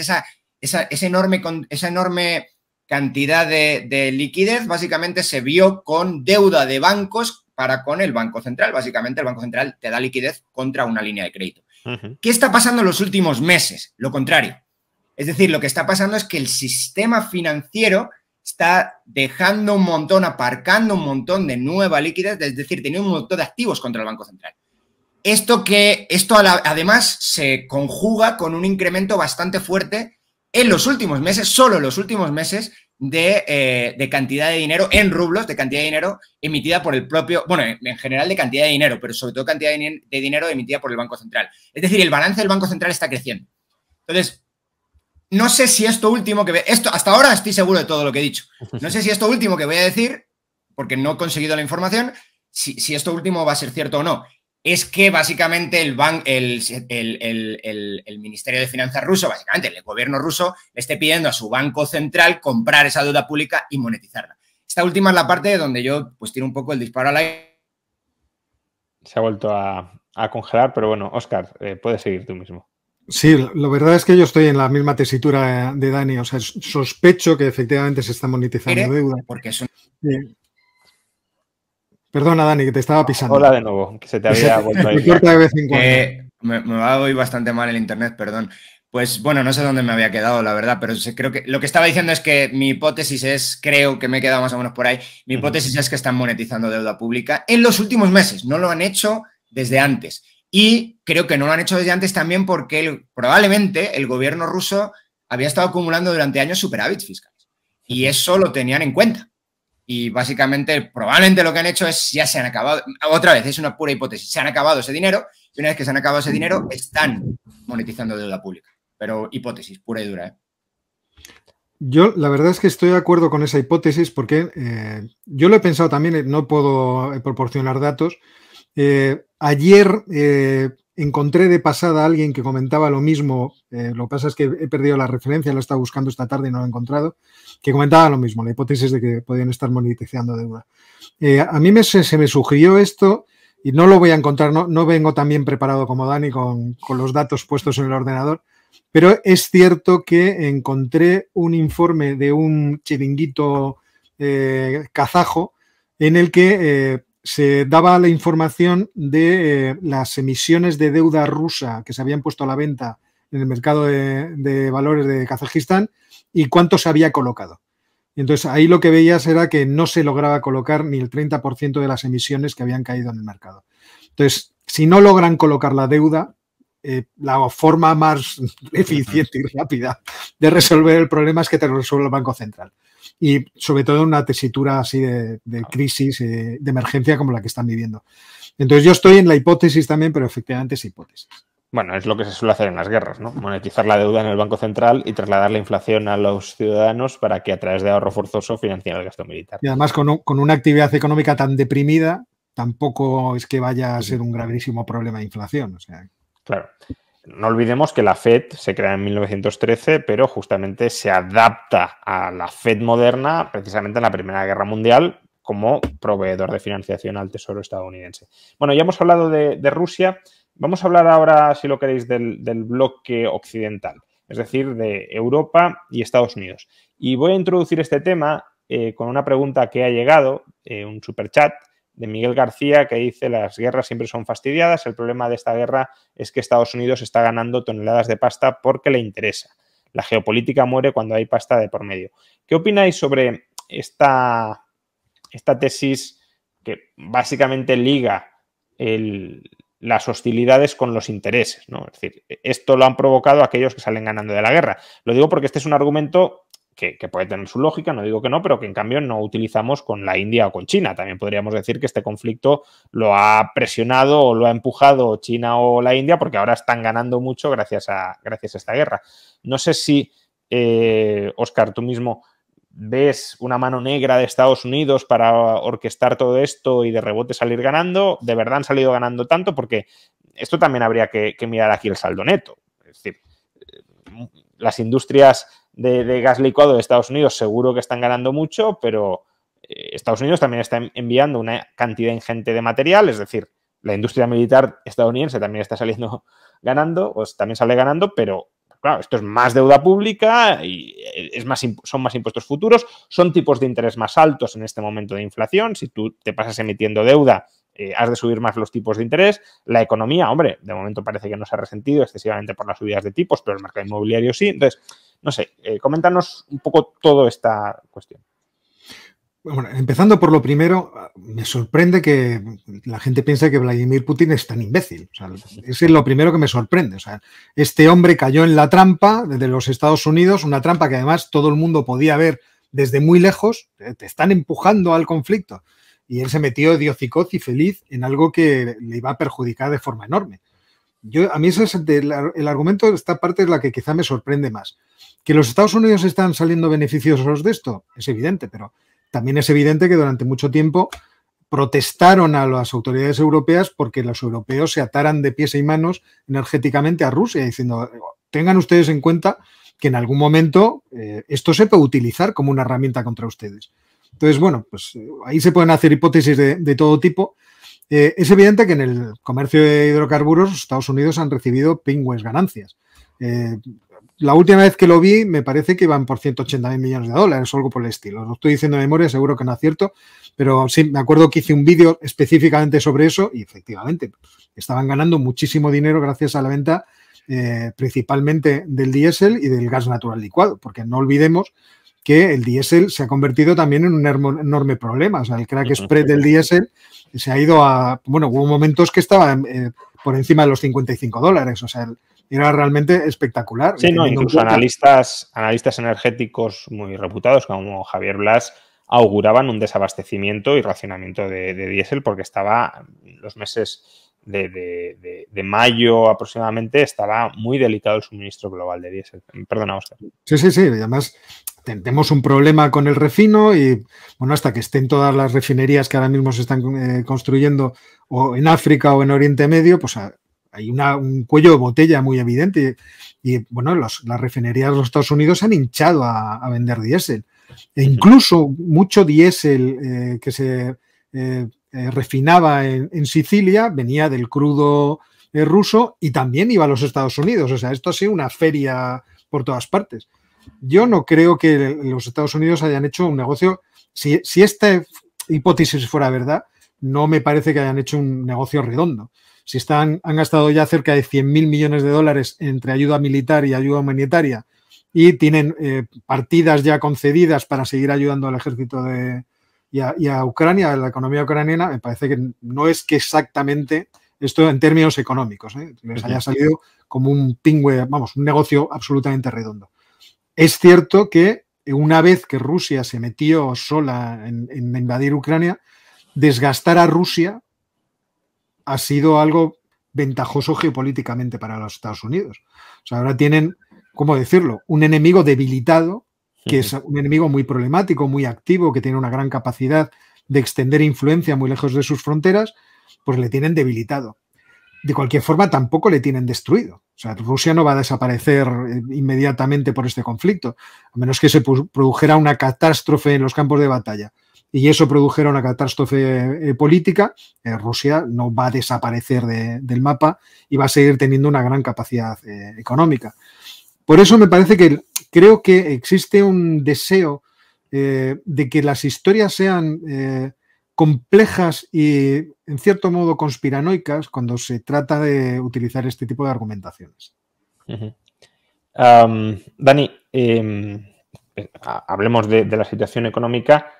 esa enorme cantidad de liquidez básicamente se vio con deuda de bancos para con el Banco Central. Básicamente el Banco Central te da liquidez contra una línea de crédito. ¿Qué está pasando en los últimos meses? Lo contrario. Es decir, lo que está pasando es que el sistema financiero está dejando un montón, aparcando un montón de nueva liquidez, es decir, tenía un montón de activos contra el Banco Central. Esto además se conjuga con un incremento bastante fuerte en los últimos meses, solo en los últimos meses, de cantidad de dinero en rublos, de cantidad de dinero emitida por el propio, bueno, en general de cantidad de dinero, pero sobre todo cantidad de dinero emitida por el Banco Central. Es decir, el balance del Banco Central está creciendo. Entonces, no sé si esto último hasta ahora estoy seguro de todo lo que he dicho. No sé si esto último que voy a decir, porque no he conseguido la información, si esto último va a ser cierto o no. Es que básicamente el Ministerio de Finanzas ruso, básicamente el gobierno ruso, le esté pidiendo a su banco central comprar esa deuda pública y monetizarla. Esta última es la parte donde yo pues tiro un poco el disparo al aire. Se ha vuelto a congelar, pero bueno, Óscar, puedes seguir tú mismo. Sí, la verdad es que yo estoy en la misma tesitura de Dani. O sea, sospecho que efectivamente se está monetizando deuda. Porque es un... Perdona, Dani, que te estaba pisando. Hola de nuevo, que se te había vuelto a ir. De vez en cuando. Me va a oír bastante mal el internet, perdón. Pues bueno, no sé dónde me había quedado, la verdad, pero creo que lo que estaba diciendo es que mi hipótesis es, creo que me he quedado más o menos por ahí, mi hipótesis es que están monetizando deuda pública en los últimos meses, no lo han hecho desde antes. Y creo que no lo han hecho desde antes también porque probablemente el gobierno ruso había estado acumulando durante años superávits fiscales. Y eso lo tenían en cuenta. Y básicamente, probablemente lo que han hecho es, ya se han acabado, otra vez, es una pura hipótesis, se han acabado ese dinero y una vez que se han acabado ese dinero, están monetizando deuda pública. Pero hipótesis pura y dura, ¿eh? Yo la verdad es que estoy de acuerdo con esa hipótesis porque yo lo he pensado también, no puedo proporcionar datos. Ayer encontré de pasada a alguien que comentaba lo mismo, lo que pasa es que he perdido la referencia, lo he estado buscando esta tarde y no lo he encontrado, que comentaba lo mismo, la hipótesis de que podían estar monetizando deuda. A mí se me sugirió esto y no lo voy a encontrar, no vengo tan bien preparado como Dani con los datos puestos en el ordenador, pero es cierto que encontré un informe de un chiringuito kazajo en el que se daba la información de las emisiones de deuda rusa que se habían puesto a la venta en el mercado de valores de Kazajistán y cuánto se había colocado. Y entonces ahí lo que veías era que no se lograba colocar ni el 30% de las emisiones que habían caído en el mercado. Entonces, si no logran colocar la deuda, la forma más eficiente y rápida de resolver el problema es que te lo resuelva el Banco Central. Y sobre todo en una tesitura así de crisis, de emergencia como la que están viviendo. Entonces yo estoy en la hipótesis también, pero efectivamente es hipótesis. Bueno, es lo que se suele hacer en las guerras, ¿no? Monetizar la deuda en el Banco Central y trasladar la inflación a los ciudadanos para que a través de ahorro forzoso financien el gasto militar. Y además con una actividad económica tan deprimida, tampoco es que vaya a ser un gravísimo problema de inflación. O sea. Claro. No olvidemos que la FED se crea en 1913, pero justamente se adapta a la FED moderna precisamente en la Primera Guerra Mundial como proveedor de financiación al Tesoro estadounidense. Bueno, ya hemos hablado de Rusia. Vamos a hablar ahora, si lo queréis, del bloque occidental, es decir, de Europa y Estados Unidos. Y voy a introducir este tema con una pregunta que ha llegado, un superchat de Miguel García, que dice: las guerras siempre son fastidiadas, el problema de esta guerra es que Estados Unidos está ganando toneladas de pasta porque le interesa. La geopolítica muere cuando hay pasta de por medio. ¿Qué opináis sobre esta tesis que básicamente liga las hostilidades con los intereses, ¿no? Es decir, esto lo han provocado aquellos que salen ganando de la guerra. Lo digo porque este es un argumento que puede tener su lógica, no digo que no, pero que en cambio no utilizamos con la India o con China. También podríamos decir que este conflicto lo ha presionado o lo ha empujado China o la India porque ahora están ganando mucho gracias a esta guerra. No sé si, Óscar, tú mismo ves una mano negra de Estados Unidos para orquestar todo esto y de rebote salir ganando. ¿De verdad han salido ganando tanto? Porque esto también habría que mirar aquí el saldo neto. Es decir, las industrias de gas licuado de Estados Unidos seguro que están ganando mucho, pero Estados Unidos también está enviando una cantidad ingente de material, es decir, la industria militar estadounidense también está saliendo ganando, pues también sale ganando, pero claro, esto es más deuda pública y son más impuestos futuros, son tipos de interés más altos en este momento de inflación. Si tú te pasas emitiendo deuda, has de subir más los tipos de interés. La economía, hombre, de momento parece que no se ha resentido excesivamente por las subidas de tipos, pero el mercado inmobiliario sí. Entonces, no sé, coméntanos un poco toda esta cuestión. Bueno, empezando por lo primero, me sorprende que la gente piense que Vladimir Putin es tan imbécil. O sea, ese es lo primero que me sorprende. O sea, este hombre cayó en la trampa de los Estados Unidos, una trampa que además todo el mundo podía ver desde muy lejos. Te están empujando al conflicto. Y él se metió de hocicoz y feliz en algo que le iba a perjudicar de forma enorme. A mí el argumento, esta parte es la que quizá me sorprende más. ¿Que los Estados Unidos están saliendo beneficiosos de esto? Es evidente, pero también es evidente que durante mucho tiempo protestaron a las autoridades europeas porque los europeos se ataran de pies y manos energéticamente a Rusia, diciendo, tengan ustedes en cuenta que en algún momento esto se puede utilizar como una herramienta contra ustedes. Entonces, bueno, pues ahí se pueden hacer hipótesis de todo tipo. Es evidente que en el comercio de hidrocarburos los Estados Unidos han recibido pingües ganancias. La última vez que lo vi me parece que iban por 180.000 millones de dólares o algo por el estilo. Lo estoy diciendo de memoria, seguro que no acierto, pero sí, me acuerdo que hice un vídeo específicamente sobre eso y efectivamente estaban ganando muchísimo dinero gracias a la venta principalmente del diésel y del gas natural licuado, porque no olvidemos que el diésel se ha convertido también en un enorme problema. O sea, el crack spread del diésel se ha ido a... Bueno, hubo momentos que estaba por encima de los $55. O sea, era realmente espectacular. Sí, no, incluso analistas energéticos muy reputados como Javier Blas auguraban un desabastecimiento y racionamiento de diésel porque estaba en los meses de mayo aproximadamente, estaba muy delicado el suministro global de diésel. Perdona, Óscar. Sí. Además, tenemos un problema con el refino y, bueno, hasta que estén todas las refinerías que ahora mismo se están construyendo o en África o en Oriente Medio, pues hay un cuello de botella muy evidente y bueno, las refinerías de los Estados Unidos se han hinchado a vender diésel. E incluso mucho diésel que se refinaba en Sicilia venía del crudo ruso y también iba a los Estados Unidos. O sea, esto ha sido una feria por todas partes. Yo no creo que los Estados Unidos hayan hecho un negocio. Si esta hipótesis fuera verdad, no me parece que hayan hecho un negocio redondo. Si han gastado ya cerca de 100.000 millones de dólares entre ayuda militar y ayuda humanitaria y tienen partidas ya concedidas para seguir ayudando al ejército y a Ucrania, a la economía ucraniana, me parece que no es que exactamente esto en términos económicos les haya salido como un pingüe, vamos, un negocio absolutamente redondo. Es cierto que una vez que Rusia se metió sola en invadir Ucrania, desgastar a Rusia ha sido algo ventajoso geopolíticamente para los Estados Unidos. O sea, ahora tienen, ¿cómo decirlo?, un enemigo debilitado, que es un enemigo muy problemático, muy activo, que tiene una gran capacidad de extender influencia muy lejos de sus fronteras, pues le tienen debilitado. De cualquier forma, tampoco le tienen destruido. O sea, Rusia no va a desaparecer inmediatamente por este conflicto, a menos que se produjera una catástrofe en los campos de batalla y eso produjera una catástrofe política. Rusia no va a desaparecer del mapa y va a seguir teniendo una gran capacidad económica. Por eso me parece que creo que existe un deseo de que las historias sean complejas y, en cierto modo, conspiranoicas cuando se trata de utilizar este tipo de argumentaciones. Dani, hablemos de la situación económica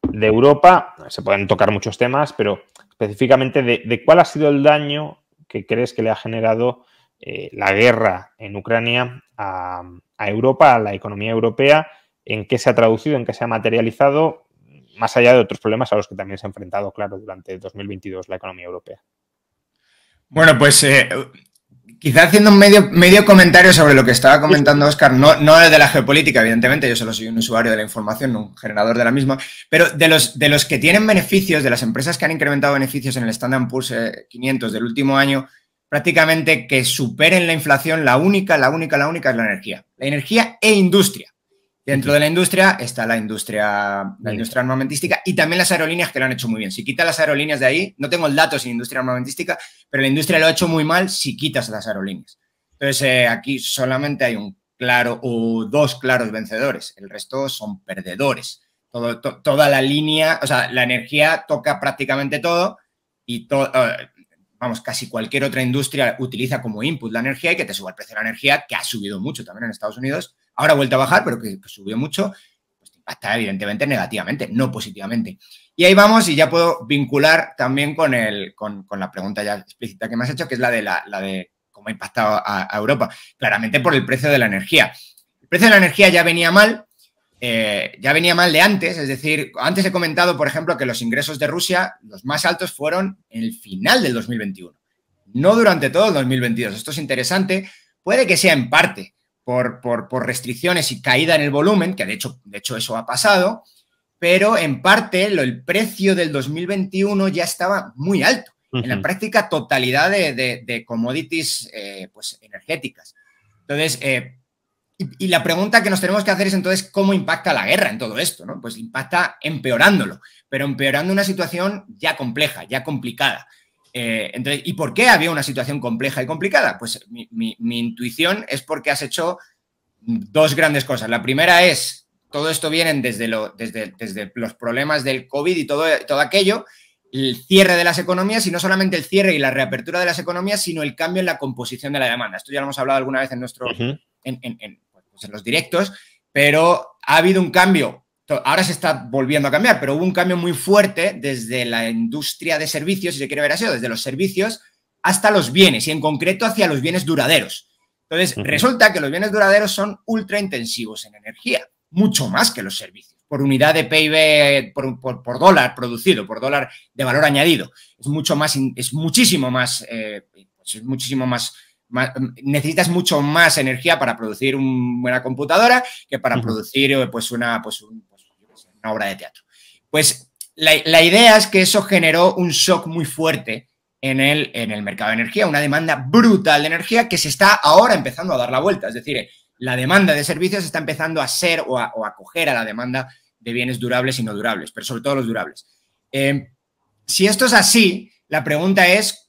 de Europa. Se pueden tocar muchos temas, pero específicamente de cuál ha sido el daño que crees que le ha generado la guerra en Ucrania a Europa, a la economía europea, en qué se ha traducido, en qué se ha materializado, más allá de otros problemas a los que también se ha enfrentado, claro, durante 2022 la economía europea. Bueno, pues quizá haciendo un medio comentario sobre lo que estaba comentando Óscar, no de la geopolítica, evidentemente, yo solo soy un usuario de la información, no un generador de la misma, pero de los que tienen beneficios, de las empresas que han incrementado beneficios en el Standard & Poor's 500 del último año, prácticamente que superen la inflación, la única es la energía. La energía e industria. Dentro de la industria está la industria armamentística y también las aerolíneas, que lo han hecho muy bien. Si quitas las aerolíneas de ahí, no tengo el dato sin industria armamentística, pero la industria lo ha hecho muy mal si quitas las aerolíneas. Entonces, aquí solamente hay un claro o dos claros vencedores. El resto son perdedores. Toda la línea, o sea, la energía toca prácticamente todo y vamos, casi cualquier otra industria utiliza como input la energía y que te suba el precio de la energía, que ha subido mucho también en Estados Unidos. Ahora ha vuelto a bajar, pero que subió mucho, pues te impacta evidentemente negativamente, no positivamente. Y ahí vamos y ya puedo vincular también con la pregunta ya explícita que me has hecho, que es la de cómo ha impactado a Europa. Claramente por el precio de la energía. El precio de la energía ya venía mal de antes, es decir, antes he comentado, por ejemplo, que los ingresos de Rusia, los más altos fueron en el final del 2021, no durante todo el 2022. Esto es interesante, puede que sea en parte por restricciones y caída en el volumen, que de hecho eso ha pasado, pero en parte el precio del 2021 ya estaba muy alto, en la práctica totalidad de commodities pues, energéticas. Entonces, y la pregunta que nos tenemos que hacer es entonces cómo impacta la guerra en todo esto, ¿no? Pues impacta empeorándolo, pero empeorando una situación ya compleja, ya complicada. Entonces, ¿y por qué había una situación compleja y complicada? Pues mi intuición es porque has hecho dos grandes cosas. La primera es, todo esto viene desde los problemas del COVID y todo aquello, el cierre de las economías, y no solamente el cierre y la reapertura de las economías, sino el cambio en la composición de la demanda. Esto ya lo hemos hablado alguna vez en nuestro... en los directos, pero ha habido un cambio, ahora se está volviendo a cambiar, pero hubo un cambio muy fuerte desde la industria de servicios, si se quiere ver así, desde los servicios hasta los bienes, y en concreto hacia los bienes duraderos. Entonces, resulta que los bienes duraderos son ultra intensivos en energía, mucho más que los servicios, por unidad de PIB, por dólar producido, por dólar de valor añadido. Es muchísimo más necesitas mucho más energía para producir una buena computadora que para producir pues una obra de teatro. Pues la idea es que eso generó un shock muy fuerte en el mercado de energía, una demanda brutal de energía que se está ahora empezando a dar la vuelta. Es decir, la demanda de servicios está empezando a ser o a acoger a la demanda de bienes durables y no durables, pero sobre todo los durables. Si esto es así, la pregunta es,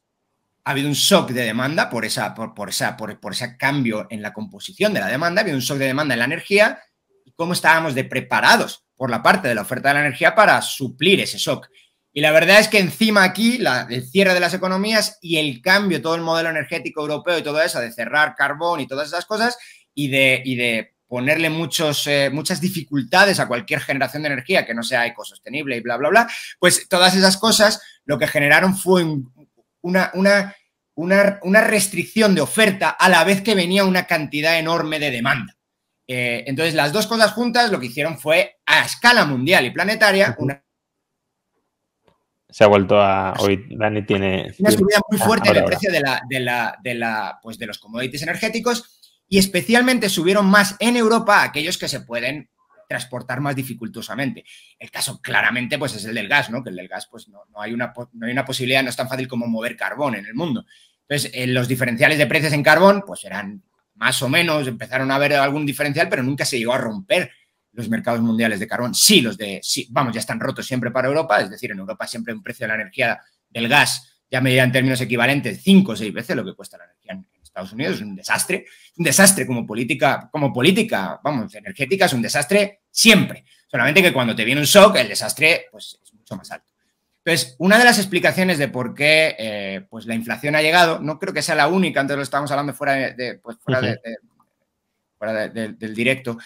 ha habido un shock de demanda por ese cambio en la composición de la demanda, ha habido un shock de demanda en la energía, y cómo estábamos preparados por la parte de la oferta de la energía para suplir ese shock. Y la verdad es que encima aquí el cierre de las economías y el cambio, todo el modelo energético europeo y todo eso, de cerrar carbón y todas esas cosas, y de ponerle muchas dificultades a cualquier generación de energía que no sea ecosostenible y bla, bla, bla, pues todas esas cosas lo que generaron fue una restricción de oferta a la vez que venía una cantidad enorme de demanda. Entonces, las dos cosas juntas lo que hicieron fue, a escala mundial y planetaria, se ha vuelto a... Hoy Dani tiene... Una subida muy fuerte en el precio de los commodities energéticos, y especialmente subieron más en Europa aquellos que se pueden transportar más dificultosamente. El caso claramente pues es el del gas, ¿no? Que el del gas pues no hay una posibilidad, no es tan fácil como mover carbón en el mundo. Entonces, los diferenciales de precios en carbón pues eran más o menos, empezaron a haber algún diferencial, pero nunca se llegó a romper los mercados mundiales de carbón. Sí, ya están rotos siempre para Europa, es decir, en Europa siempre un precio de la energía del gas, ya medida en términos equivalentes, 5 o 6 veces lo que cuesta la energía en Estados Unidos. Es un desastre como política, vamos, energética, es un desastre siempre. Solamente que cuando te viene un shock, el desastre pues es mucho más alto. Entonces, una de las explicaciones de por qué pues la inflación ha llegado, no creo que sea la única, antes lo estábamos hablando fuera del directo.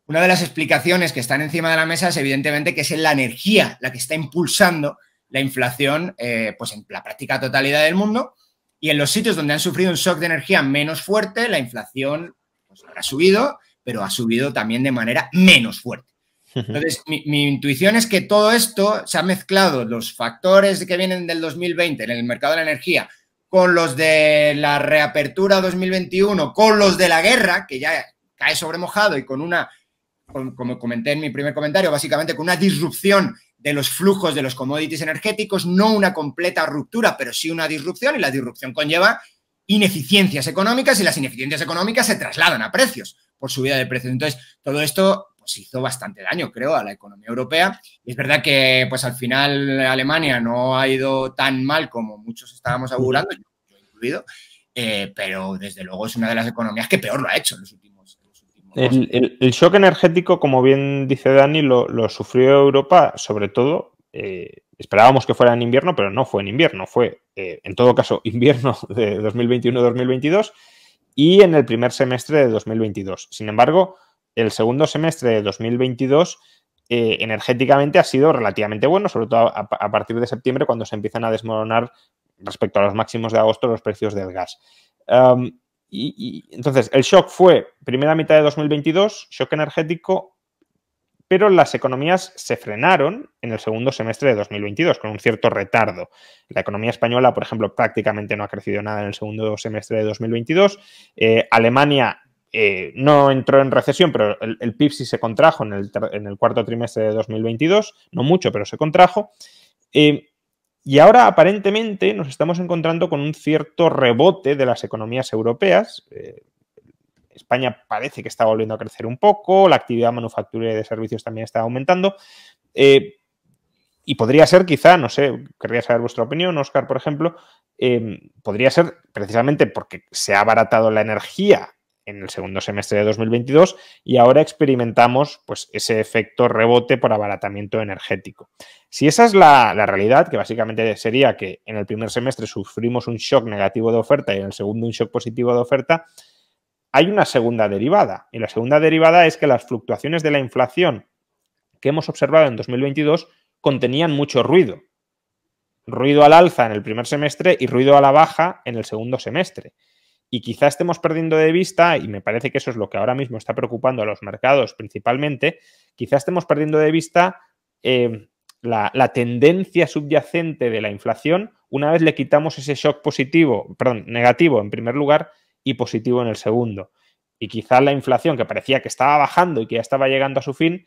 Una de las explicaciones que están encima de la mesa es evidentemente que es la energía la que está impulsando la inflación pues en la práctica totalidad del mundo, y en los sitios donde han sufrido un shock de energía menos fuerte, la inflación pues, habrá subido, pero ha subido también de manera menos fuerte. Entonces, mi intuición es que todo esto se ha mezclado, los factores que vienen del 2020 en el mercado de la energía, con los de la reapertura 2021, con los de la guerra, que ya cae sobre mojado y con una, como comenté en mi primer comentario, básicamente con una disrupción de los flujos de los commodities energéticos, no una completa ruptura, pero sí una disrupción, y la disrupción conlleva ineficiencias económicas y las ineficiencias económicas se trasladan a precios por subida de precios. Entonces, todo esto pues hizo bastante daño, creo, a la economía europea. Y es verdad que pues al final Alemania no ha ido tan mal como muchos estábamos augurando, yo incluido, pero desde luego es una de las economías que peor lo ha hecho en los últimos el shock energético, como bien dice Dani, lo sufrió Europa, sobre todo, esperábamos que fuera en invierno, pero no fue en invierno, fue en todo caso invierno de 2021-2022 y en el primer semestre de 2022. Sin embargo, el segundo semestre de 2022 energéticamente ha sido relativamente bueno, sobre todo a partir de septiembre, cuando se empiezan a desmoronar respecto a los máximos de agosto los precios del gas. Y entonces, el shock fue primera mitad de 2022, shock energético, pero las economías se frenaron en el segundo semestre de 2022, con un cierto retardo. La economía española, por ejemplo, prácticamente no ha crecido nada en el segundo semestre de 2022. Alemania no entró en recesión, pero el PIB sí se contrajo en el cuarto trimestre de 2022, no mucho, pero se contrajo. Y ahora, aparentemente, nos estamos encontrando con un cierto rebote de las economías europeas. España parece que está volviendo a crecer un poco, la actividad manufacturera y de servicios también está aumentando. Y podría ser, quizá, no sé, querría saber vuestra opinión, Óscar, por ejemplo, podría ser precisamente porque se ha abaratado la energía en el segundo semestre de 2022 y ahora experimentamos pues, ese efecto rebote por abaratamiento energético. Si esa es la realidad, que básicamente sería que en el primer semestre sufrimos un shock negativo de oferta y en el segundo un shock positivo de oferta, hay una segunda derivada. Y la segunda derivada es que las fluctuaciones de la inflación que hemos observado en 2022 contenían mucho ruido. Ruido al alza en el primer semestre y ruido a la baja en el segundo semestre. Y quizá estemos perdiendo de vista, y me parece que eso es lo que ahora mismo está preocupando a los mercados principalmente, quizá estemos perdiendo de vista la tendencia subyacente de la inflación una vez le quitamos ese shock negativo en primer lugar y positivo en el segundo. Y quizá la inflación que parecía que estaba bajando y que ya estaba llegando a su fin,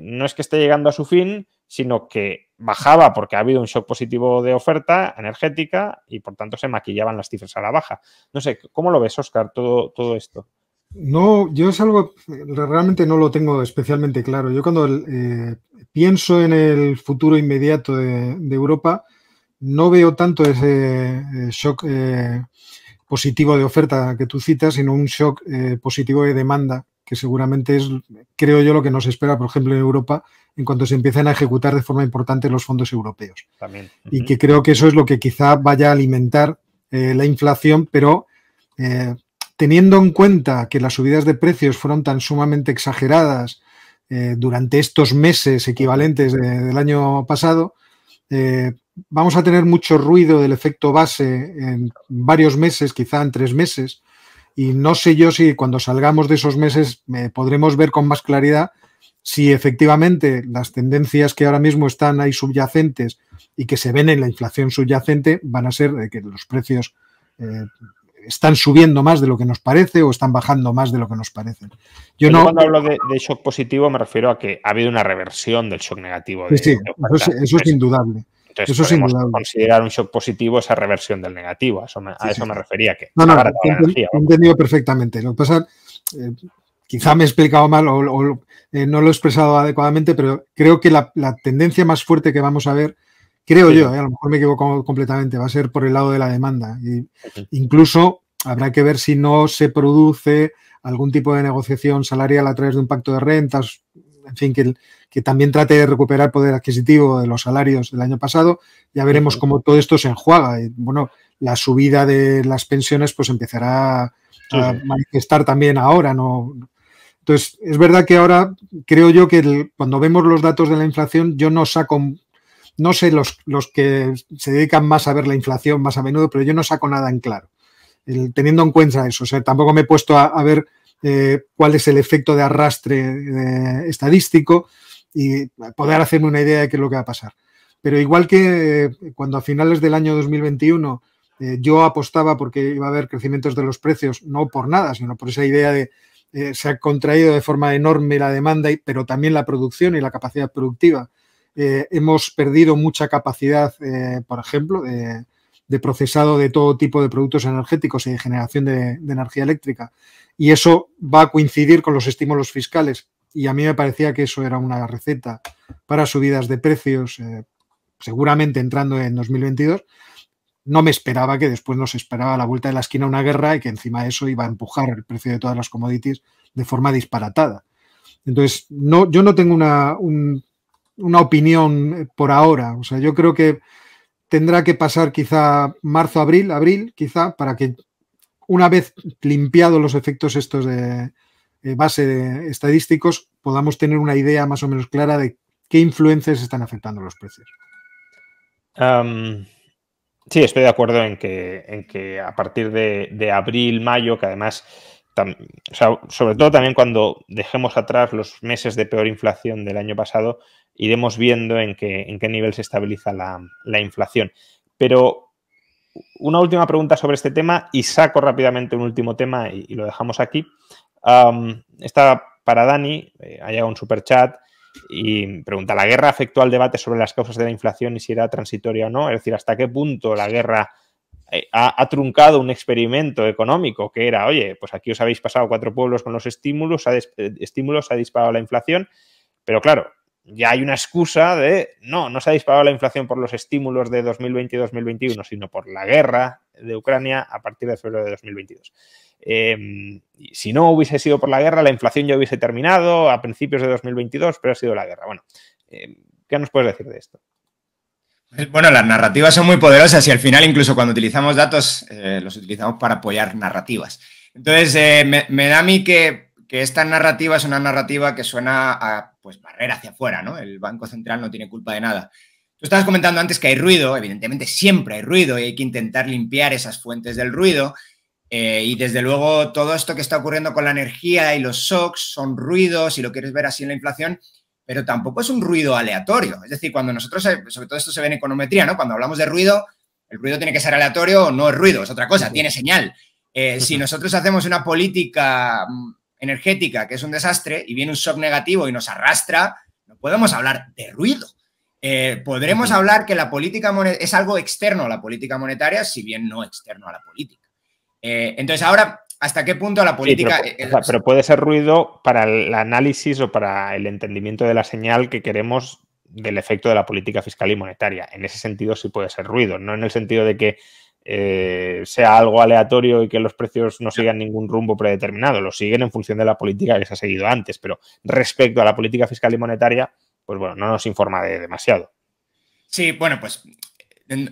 no es que esté llegando a su fin, sino que bajaba porque ha habido un shock positivo de oferta energética y por tanto se maquillaban las cifras a la baja. No sé, ¿cómo lo ves, Óscar, todo esto? No, yo es algo, realmente no lo tengo especialmente claro. Yo cuando pienso en el futuro inmediato de Europa, no veo tanto ese shock positivo de oferta que tú citas, sino un shock positivo de demanda, que seguramente es, creo yo, lo que nos espera, por ejemplo, en Europa, en cuanto se empiecen a ejecutar de forma importante los fondos europeos. También. Y que creo que eso es lo que quizá vaya a alimentar la inflación, pero teniendo en cuenta que las subidas de precios fueron tan sumamente exageradas durante estos meses equivalentes del año pasado, vamos a tener mucho ruido del efecto base en varios meses, quizá en 3 meses, y no sé yo si cuando salgamos de esos meses podremos ver con más claridad si efectivamente las tendencias que ahora mismo están ahí subyacentes y que se ven en la inflación subyacente van a ser de que los precios están subiendo más de lo que nos parece o están bajando más de lo que nos parece. Yo cuando hablo de shock positivo me refiero a que ha habido una reversión del shock negativo. Sí, eso es indudable. Entonces eso podemos considerar un shock positivo esa reversión del negativo. A eso me refería. Que no, he entendido perfectamente. Lo que pasa, quizá me he explicado mal o no lo he expresado adecuadamente, pero creo que la tendencia más fuerte que vamos a ver, creo yo, a lo mejor me equivoco completamente, va a ser por el lado de la demanda. Y incluso habrá que ver si no se produce algún tipo de negociación salarial a través de un pacto de rentas, en fin, que también trate de recuperar poder adquisitivo de los salarios del año pasado. Ya veremos cómo todo esto se enjuaga. Y, bueno, la subida de las pensiones pues empezará a manifestar también ahora, ¿no? Entonces, es verdad que ahora creo yo que cuando vemos los datos de la inflación, yo no saco, no sé los que se dedican más a ver la inflación más a menudo, pero yo no saco nada en claro, teniendo en cuenta eso. O sea, tampoco me he puesto a ver cuál es el efecto de arrastre estadístico y poder hacerme una idea de qué es lo que va a pasar. Pero igual que cuando a finales del año 2021 yo apostaba porque iba a haber crecimientos de los precios, no por nada, sino por esa idea de se ha contraído de forma enorme la demanda, pero también la producción y la capacidad productiva. Hemos perdido mucha capacidad, por ejemplo, de procesado de todo tipo de productos energéticos y de generación de energía eléctrica. Y eso va a coincidir con los estímulos fiscales. Y a mí me parecía que eso era una receta para subidas de precios, seguramente entrando en 2022. No me esperaba que después nos esperaba a la vuelta de la esquina una guerra y que encima de eso iba a empujar el precio de todas las commodities de forma disparatada. Entonces, yo no tengo una opinión por ahora. O sea, yo creo que tendrá que pasar quizá marzo, abril, quizá, para que una vez limpiados los efectos estos de base de estadísticos, podamos tener una idea más o menos clara de qué influencias están afectando los precios. Sí, estoy de acuerdo en que a partir de abril, mayo, que además, o sea, sobre todo también cuando dejemos atrás los meses de peor inflación del año pasado, iremos viendo en qué nivel se estabiliza la inflación. Pero una última pregunta sobre este tema y saco rápidamente un último tema y lo dejamos aquí. Está para Dani, ha llegado un superchat y pregunta: ¿la guerra afectó al debate sobre las causas de la inflación y si era transitoria o no? Es decir, ¿hasta qué punto la guerra ha truncado un experimento económico que era, oye, pues aquí os habéis pasado 4 pueblos con los estímulos, ha disparado la inflación, pero claro, ya hay una excusa de no se ha disparado la inflación por los estímulos de 2020 y 2021, sino por la guerra de Ucrania a partir de febrero de 2022. Si no hubiese sido por la guerra, la inflación ya hubiese terminado a principios de 2022, pero ha sido la guerra. Bueno, ¿qué nos puedes decir de esto? Bueno, las narrativas son muy poderosas y al final, incluso cuando utilizamos datos, los utilizamos para apoyar narrativas. Entonces, me da a mí que esta narrativa es una narrativa que suena a pues barrer hacia afuera, ¿no? El Banco Central no tiene culpa de nada. Tú estabas comentando antes que hay ruido, evidentemente siempre hay ruido y hay que intentar limpiar esas fuentes del ruido. Y desde luego todo esto que está ocurriendo con la energía y los shocks son ruidos, si lo quieres ver así en la inflación, pero tampoco es un ruido aleatorio. Es decir, cuando nosotros, sobre todo esto se ve en econometría, ¿no? Cuando hablamos de ruido, el ruido tiene que ser aleatorio o no es ruido, es otra cosa, tiene señal. Si nosotros hacemos una política energética que es un desastre y viene un shock negativo y nos arrastra, no podemos hablar de ruido. Podremos hablar que la política es algo externo a la política monetaria, si bien no externo a la política. Entonces, ahora, ¿hasta qué punto la política... Sí, pero puede ser ruido para el análisis o para el entendimiento de la señal que queremos del efecto de la política fiscal y monetaria. En ese sentido sí puede ser ruido, no en el sentido de que sea algo aleatorio y que los precios no sigan ningún rumbo predeterminado. Lo siguen en función de la política que se ha seguido antes, pero respecto a la política fiscal y monetaria, pues bueno, no nos informa de demasiado. Sí, bueno, pues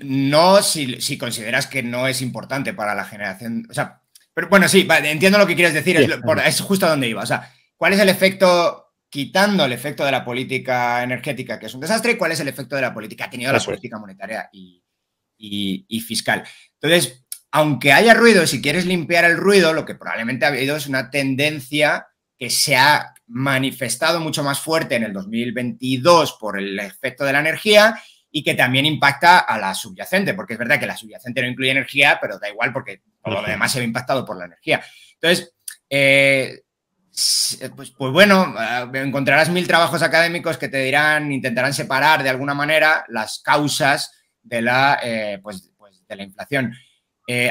no si consideras que no es importante para la generación, o sea, pero bueno, sí, entiendo lo que quieres decir, es justo a donde iba, o sea, ¿cuál es el efecto, quitando el efecto de la política energética, que es un desastre, cuál es el efecto de la política que ha tenido la política monetaria y fiscal? Entonces, aunque haya ruido, si quieres limpiar el ruido, lo que probablemente ha habido es una tendencia que se ha manifestado mucho más fuerte en el 2022 por el efecto de la energía y que también impacta a la subyacente, porque es verdad que la subyacente no incluye energía, pero da igual porque todo lo demás se ve impactado por la energía. Entonces, pues bueno, encontrarás 1000 trabajos académicos que te dirán, intentarán separar de alguna manera las causas de la, de la inflación.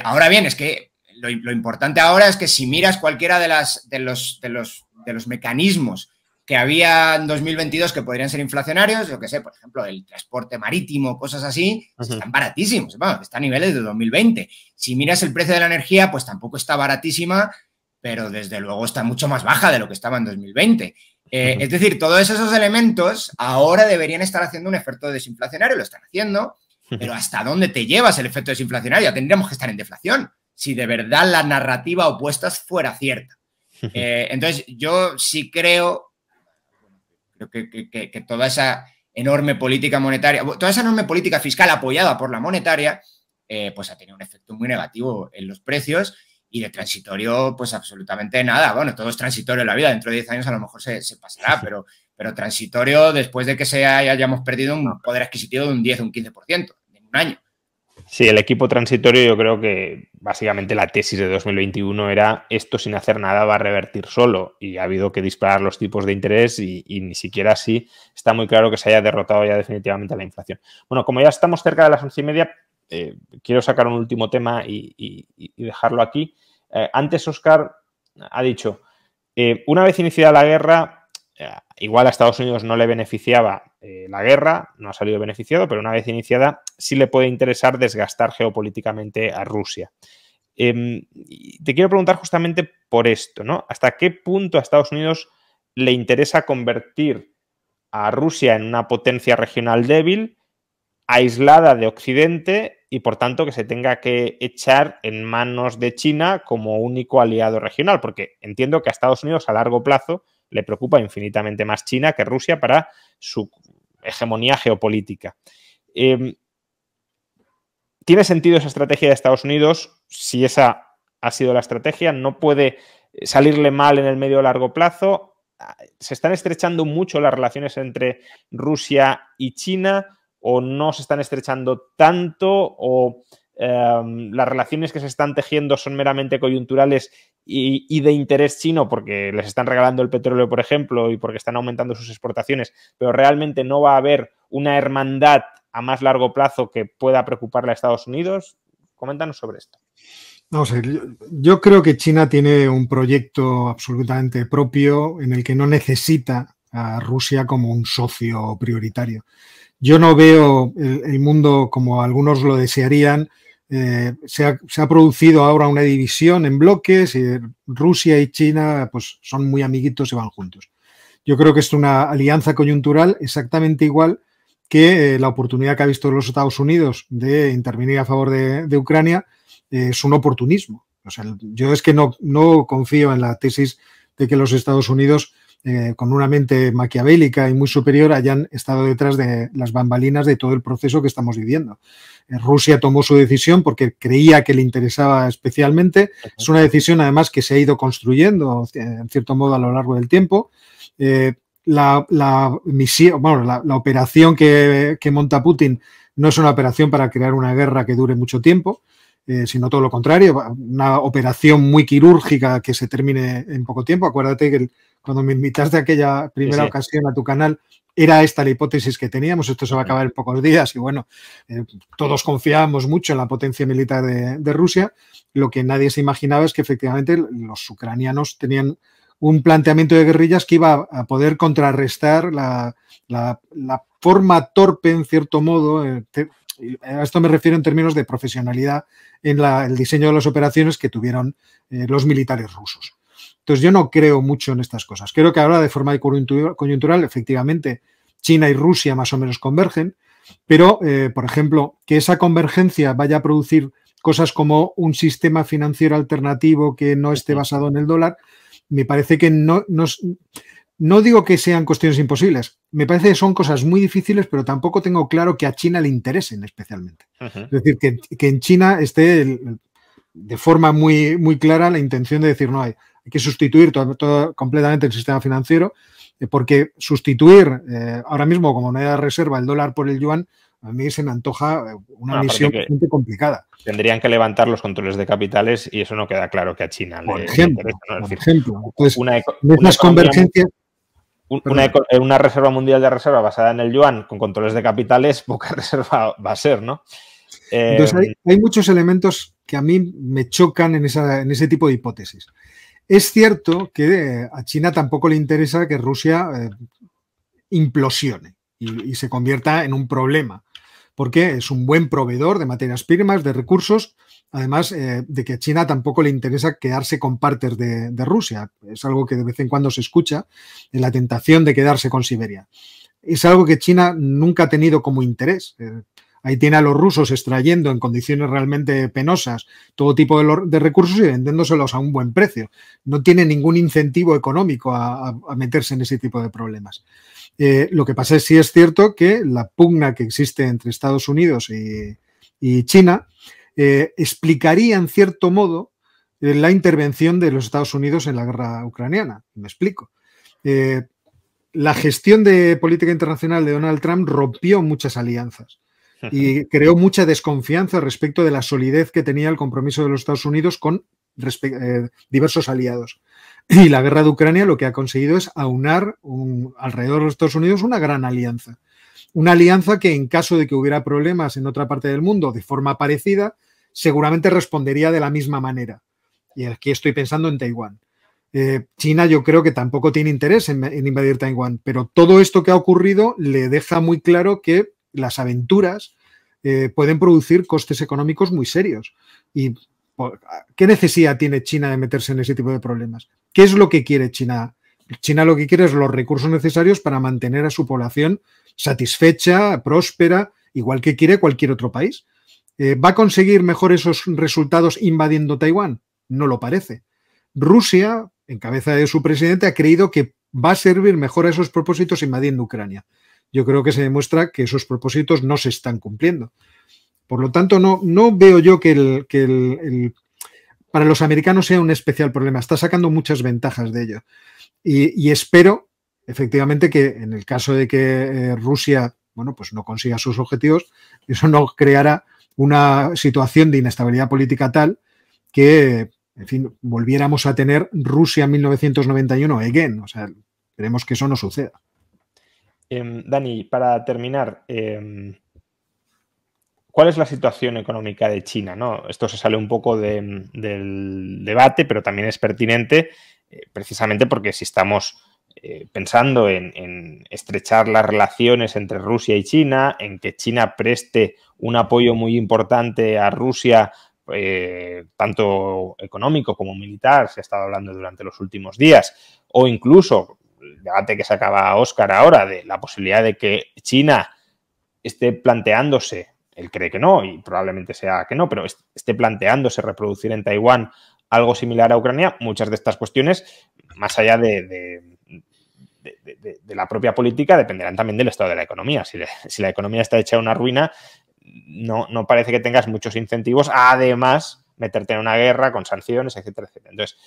Ahora bien, es que lo importante ahora es que si miras cualquiera de los mecanismos que había en 2022 que podrían ser inflacionarios, yo que sé, por ejemplo, el transporte marítimo, cosas así, están baratísimos, bueno, está a niveles de 2020. Si miras el precio de la energía, pues tampoco está baratísima, pero desde luego está mucho más baja de lo que estaba en 2020. Es decir, todos esos elementos ahora deberían estar haciendo un efecto desinflacionario, lo están haciendo, pero ¿hasta dónde te llevas el efecto desinflacionario? Ya tendríamos que estar en deflación, si de verdad la narrativa opuesta fuera cierta. Entonces, yo sí creo que toda esa enorme política monetaria, toda esa enorme política fiscal apoyada por la monetaria, pues ha tenido un efecto muy negativo en los precios y de transitorio, pues absolutamente nada. Bueno, todo es transitorio en la vida, dentro de 10 años a lo mejor se pasará, pero transitorio después de que hayamos perdido un poder adquisitivo de un 10 o un 15% en un año. Sí, el equipo transitorio, yo creo que básicamente la tesis de 2021 era esto sin hacer nada va a revertir solo, y ha habido que disparar los tipos de interés y ni siquiera así está muy claro que se haya derrotado ya definitivamente la inflación. Bueno, como ya estamos cerca de las 11:30, quiero sacar un último tema y dejarlo aquí. Antes Óscar ha dicho, una vez iniciada la guerra, igual a Estados Unidos no le beneficiaba la guerra, no ha salido beneficiado, pero una vez iniciada sí le puede interesar desgastar geopolíticamente a Rusia. Te quiero preguntar justamente por esto, ¿no? ¿Hasta qué punto a Estados Unidos le interesa convertir a Rusia en una potencia regional débil, aislada de Occidente y por tanto que se tenga que echar en manos de China como único aliado regional? Porque entiendo que a Estados Unidos a largo plazo le preocupa infinitamente más China que Rusia para su hegemonía geopolítica. ¿Tiene sentido esa estrategia de Estados Unidos? Si esa ha sido la estrategia, ¿no puede salirle mal en el medio o largo plazo? ¿Se están estrechando mucho las relaciones entre Rusia y China o no se están estrechando tanto? ¿O las relaciones que se están tejiendo son meramente coyunturales y de interés chino porque les están regalando el petróleo, por ejemplo, y porque están aumentando sus exportaciones, pero realmente no va a haber una hermandad a más largo plazo que pueda preocuparle a Estados Unidos? Coméntanos sobre esto. Vamos a ver, yo creo que China tiene un proyecto absolutamente propio en el que no necesita a Rusia como un socio prioritario. Yo no veo el mundo como algunos lo desearían. Se ha producido ahora una división en bloques y Rusia y China pues son muy amiguitos y van juntos. Yo creo que es una alianza coyuntural exactamente igual que la oportunidad que ha visto los Estados Unidos de intervenir a favor de Ucrania es un oportunismo. O sea, yo es que no confío en la tesis de que los Estados Unidos con una mente maquiavélica y muy superior hayan estado detrás de las bambalinas de todo el proceso que estamos viviendo. Rusia tomó su decisión porque creía que le interesaba especialmente. Es una decisión además que se ha ido construyendo en cierto modo a lo largo del tiempo. La misión, bueno, la operación que monta Putin no es una operación para crear una guerra que dure mucho tiempo, sino todo lo contrario, una operación muy quirúrgica que se termine en poco tiempo. Acuérdate que cuando me invitaste a aquella primera ocasión a tu canal, era esta la hipótesis que teníamos, esto se va a acabar en pocos días y bueno, todos confiábamos mucho en la potencia militar de Rusia. Lo que nadie se imaginaba es que efectivamente los ucranianos tenían un planteamiento de guerrillas que iba a poder contrarrestar la forma torpe, en cierto modo, a esto me refiero en términos de profesionalidad en el diseño de las operaciones que tuvieron los militares rusos. Entonces yo no creo mucho en estas cosas. Creo que ahora de forma coyuntural, efectivamente, China y Rusia más o menos convergen, pero, por ejemplo, que esa convergencia vaya a producir cosas como un sistema financiero alternativo que no esté basado en el dólar, me parece que no digo que sean cuestiones imposibles, me parece que son cosas muy difíciles, pero tampoco tengo claro que a China le interesen especialmente. Es decir, que en China esté de forma muy, muy clara la intención de decir, no, hay que sustituir todo completamente el sistema financiero, porque sustituir ahora mismo como moneda de reserva el dólar por el yuan, a mí se me antoja una misión bastante complicada. Tendrían que levantar los controles de capitales y eso no queda claro que a China le interesa, ¿no? Por ejemplo. Entonces, esas convergencias... Una reserva mundial de reserva basada en el yuan con controles de capitales, poca reserva va a ser, ¿no? Entonces hay muchos elementos que a mí me chocan en ese tipo de hipótesis. Es cierto que a China tampoco le interesa que Rusia implosione y se convierta en un problema, porque es un buen proveedor de materias primas, de recursos, además de que a China tampoco le interesa quedarse con partes de Rusia. Es algo que de vez en cuando se escucha, en la tentación de quedarse con Siberia. Es algo que China nunca ha tenido como interés. Ahí tiene a los rusos extrayendo en condiciones realmente penosas todo tipo de recursos y vendiéndoselos a un buen precio. No tiene ningún incentivo económico a meterse en ese tipo de problemas. Lo que pasa es sí es cierto que la pugna que existe entre Estados Unidos y China explicaría en cierto modo la intervención de los Estados Unidos en la guerra ucraniana. Me explico. La gestión de política internacional de Donald Trump rompió muchas alianzas y creó mucha desconfianza respecto de la solidez que tenía el compromiso de los Estados Unidos con diversos aliados. Y la guerra de Ucrania lo que ha conseguido es aunar alrededor de los Estados Unidos una gran alianza. Una alianza que en caso de que hubiera problemas en otra parte del mundo de forma parecida, seguramente respondería de la misma manera. Y aquí estoy pensando en Taiwán. China yo creo que tampoco tiene interés en invadir Taiwán, pero todo esto que ha ocurrido le deja muy claro que las aventuras pueden producir costes económicos muy serios. ¿Y qué necesidad tiene China de meterse en ese tipo de problemas? ¿Qué es lo que quiere China? China lo que quiere es los recursos necesarios para mantener a su población satisfecha, próspera, igual que quiere cualquier otro país. ¿Va a conseguir mejor esos resultados invadiendo Taiwán? No lo parece. Rusia, en cabeza de su presidente, ha creído que va a servir mejor a esos propósitos invadiendo Ucrania. Yo creo que se demuestra que esos propósitos no se están cumpliendo. Por lo tanto, no veo yo que para los americanos sea un especial problema. Está sacando muchas ventajas de ello. Y espero, efectivamente, que en el caso de que Rusia, bueno, pues no consiga sus objetivos, eso no creará una situación de inestabilidad política tal que, en fin, volviéramos a tener Rusia en 1991 again. O sea, esperemos que eso no suceda. Dani, para terminar, ¿cuál es la situación económica de China, ¿no? Esto se sale un poco del debate, pero también es pertinente precisamente porque si estamos pensando en estrechar las relaciones entre Rusia y China, en que China preste un apoyo muy importante a Rusia, tanto económico como militar, se ha estado hablando durante los últimos días, o incluso el debate que sacaba Óscar ahora de la posibilidad de que China esté planteándose, él cree que no y probablemente sea que no, pero esté planteándose reproducir en Taiwán algo similar a Ucrania, muchas de estas cuestiones, más allá de la propia política, dependerán también del estado de la economía. Si la economía está hecha una ruina, no parece que tengas muchos incentivos a, además, meterte en una guerra con sanciones, etcétera, etcétera. Entonces,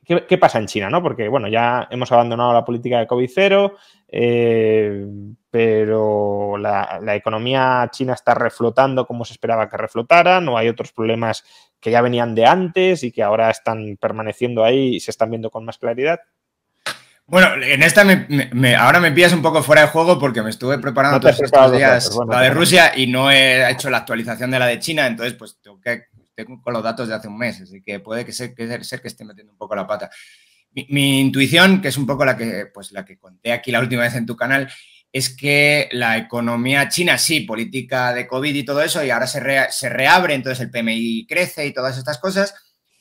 ¿qué pasa en China, ¿no? Porque, bueno, ya hemos abandonado la política de COVID-0, pero la economía china está reflotando como se esperaba que reflotara, no hay otros problemas que ya venían de antes y que ahora están permaneciendo ahí y se están viendo con más claridad. Bueno, en esta ahora me pillas un poco fuera de juego porque me estuve preparando todos estos días la de Rusia y no he hecho la actualización de la de China, entonces pues tengo con los datos de hace un mes, así que puede ser que esté metiendo un poco la pata. Mi intuición, que es un poco la que conté aquí la última vez en tu canal, es que la economía china, sí, política de COVID y todo eso, y ahora se reabre, entonces el PMI crece y todas estas cosas,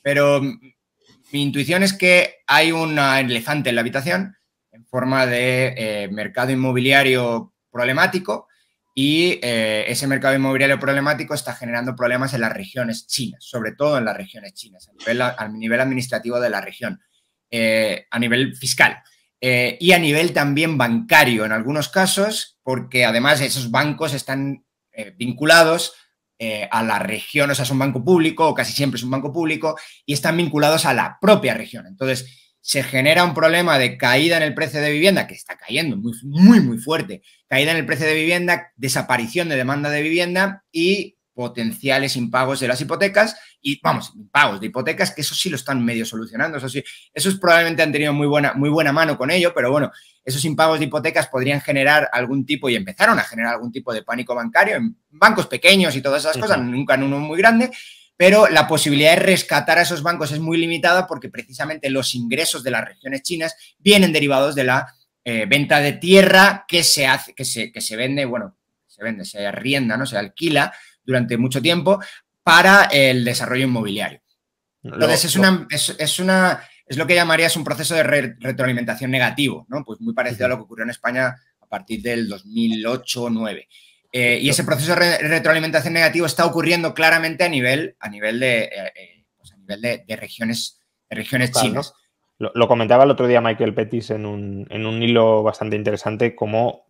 pero mi intuición es que hay un elefante en la habitación en forma de mercado inmobiliario problemático y ese mercado inmobiliario problemático está generando problemas en las regiones chinas, sobre todo en las regiones chinas, a nivel administrativo de la región, a nivel fiscal. Y a nivel también bancario en algunos casos, porque además esos bancos están vinculados a la región, o sea, es un banco público, o casi siempre es un banco público, y están vinculados a la propia región. Entonces, se genera un problema de caída en el precio de vivienda, que está cayendo muy fuerte, caída en el precio de vivienda, desaparición de demanda de vivienda y potenciales impagos de las hipotecas y, vamos, impagos de hipotecas, que eso sí lo están medio solucionando, eso sí, esos probablemente han tenido muy buena mano con ello, pero bueno, esos impagos de hipotecas podrían generar algún tipo, y empezaron a generar algún tipo de pánico bancario en bancos pequeños y todas esas cosas, nunca en uno muy grande, pero la posibilidad de rescatar a esos bancos es muy limitada porque precisamente los ingresos de las regiones chinas vienen derivados de la venta de tierra que se vende, bueno, se arrienda, ¿no? Se alquila durante mucho tiempo para el desarrollo inmobiliario. Entonces, es lo que llamarías un proceso de retroalimentación negativo, ¿no? Pues muy parecido a lo que ocurrió en España a partir del 2008 o 2009. Y ese proceso de retroalimentación negativo está ocurriendo claramente a nivel de regiones chinas. Lo comentaba el otro día Michael Pettis en un hilo bastante interesante, cómo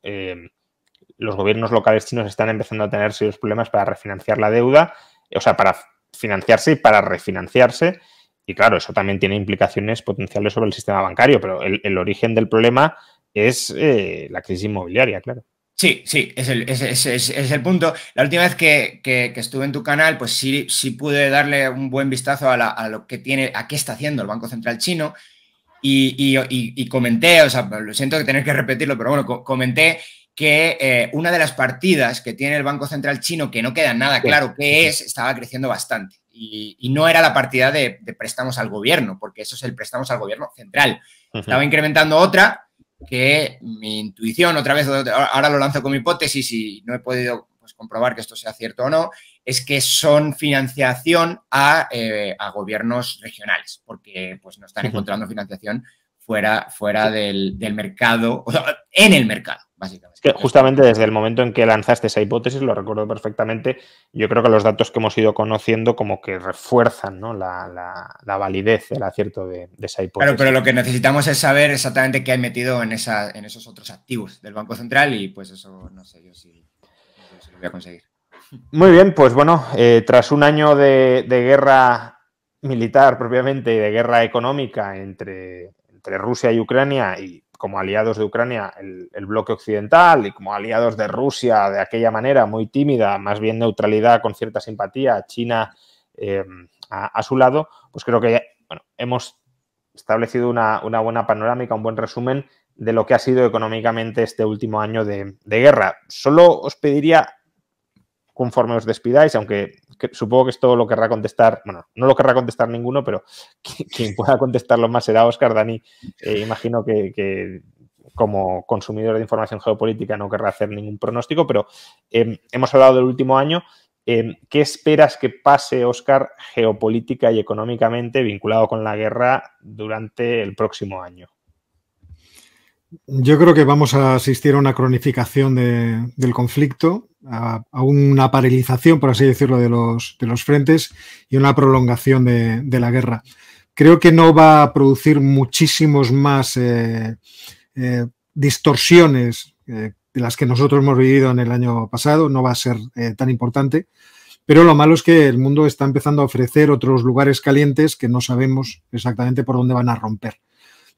los gobiernos locales chinos están empezando a tener serios problemas para refinanciar la deuda, o sea, para financiarse y para refinanciarse. Y claro, eso también tiene implicaciones potenciales sobre el sistema bancario, pero el origen del problema es la crisis inmobiliaria, claro. Sí, sí, es el punto. La última vez que estuve en tu canal, pues sí pude darle un buen vistazo a lo que tiene, a qué está haciendo el Banco Central chino y comenté, o sea, lo siento que tener que repetirlo, pero bueno, comenté que una de las partidas que tiene el Banco Central chino, que no queda nada claro qué es, estaba creciendo bastante. Y no era la partida de préstamos al gobierno, porque eso es el préstamos al gobierno central. Estaba incrementando otra que mi intuición, otra vez, ahora lo lanzo como hipótesis y no he podido pues, comprobar que esto sea cierto o no, es que son financiación a gobiernos regionales, porque pues no están encontrando financiación fuera del mercado, o sea, en el mercado, básicamente. Es que justamente desde el momento en que lanzaste esa hipótesis, lo recuerdo perfectamente, yo creo que los datos que hemos ido conociendo como que refuerzan, ¿no? la validez, el acierto de esa hipótesis. Claro, pero lo que necesitamos es saber exactamente qué hay metido en esos otros activos del Banco Central y pues eso no sé yo si lo voy a conseguir. Muy bien, pues bueno, tras un año de guerra militar propiamente y de guerra económica entre Rusia y Ucrania y como aliados de Ucrania el bloque occidental y como aliados de Rusia de aquella manera muy tímida, más bien neutralidad con cierta simpatía, China a su lado, pues creo que bueno, hemos establecido una buena panorámica, un buen resumen de lo que ha sido económicamente este último año de guerra. Solo os pediría, conforme os despidáis, aunque supongo que esto lo querrá contestar, bueno, no lo querrá contestar ninguno, pero quien pueda contestarlo más será Óscar. Dani, imagino que como consumidor de información geopolítica no querrá hacer ningún pronóstico, pero hemos hablado del último año. ¿Qué esperas que pase, Óscar, geopolítica y económicamente vinculado con la guerra durante el próximo año? Yo creo que vamos a asistir a una cronificación del conflicto, a una paralización, por así decirlo, de los frentes y una prolongación de la guerra. Creo que no va a producir muchísimos más distorsiones de las que nosotros hemos vivido en el año pasado, no va a ser tan importante, pero lo malo es que el mundo está empezando a ofrecer otros lugares calientes que no sabemos exactamente por dónde van a romper.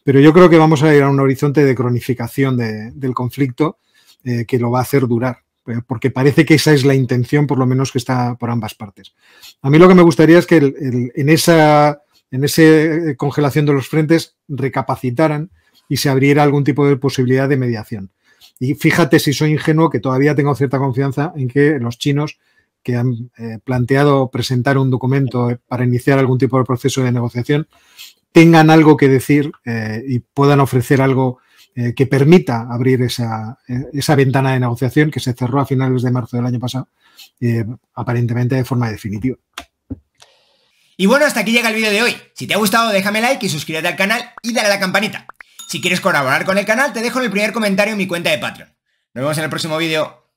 Pero yo creo que vamos a ir a un horizonte de cronificación del conflicto que lo va a hacer durar, porque parece que esa es la intención, por lo menos, que está por ambas partes. A mí lo que me gustaría es que en esa congelación de los frentes recapacitaran y se abriera algún tipo de posibilidad de mediación. Y fíjate si soy ingenuo, que todavía tengo cierta confianza en que los chinos, que han planteado presentar un documento para iniciar algún tipo de proceso de negociación, tengan algo que decir y puedan ofrecer algo que permita abrir esa ventana de negociación que se cerró a finales de marzo del año pasado, aparentemente de forma definitiva. Y bueno, hasta aquí llega el vídeo de hoy. Si te ha gustado, déjame like y suscríbete al canal y dale a la campanita. Si quieres colaborar con el canal, te dejo en el primer comentario en mi cuenta de Patreon. Nos vemos en el próximo vídeo.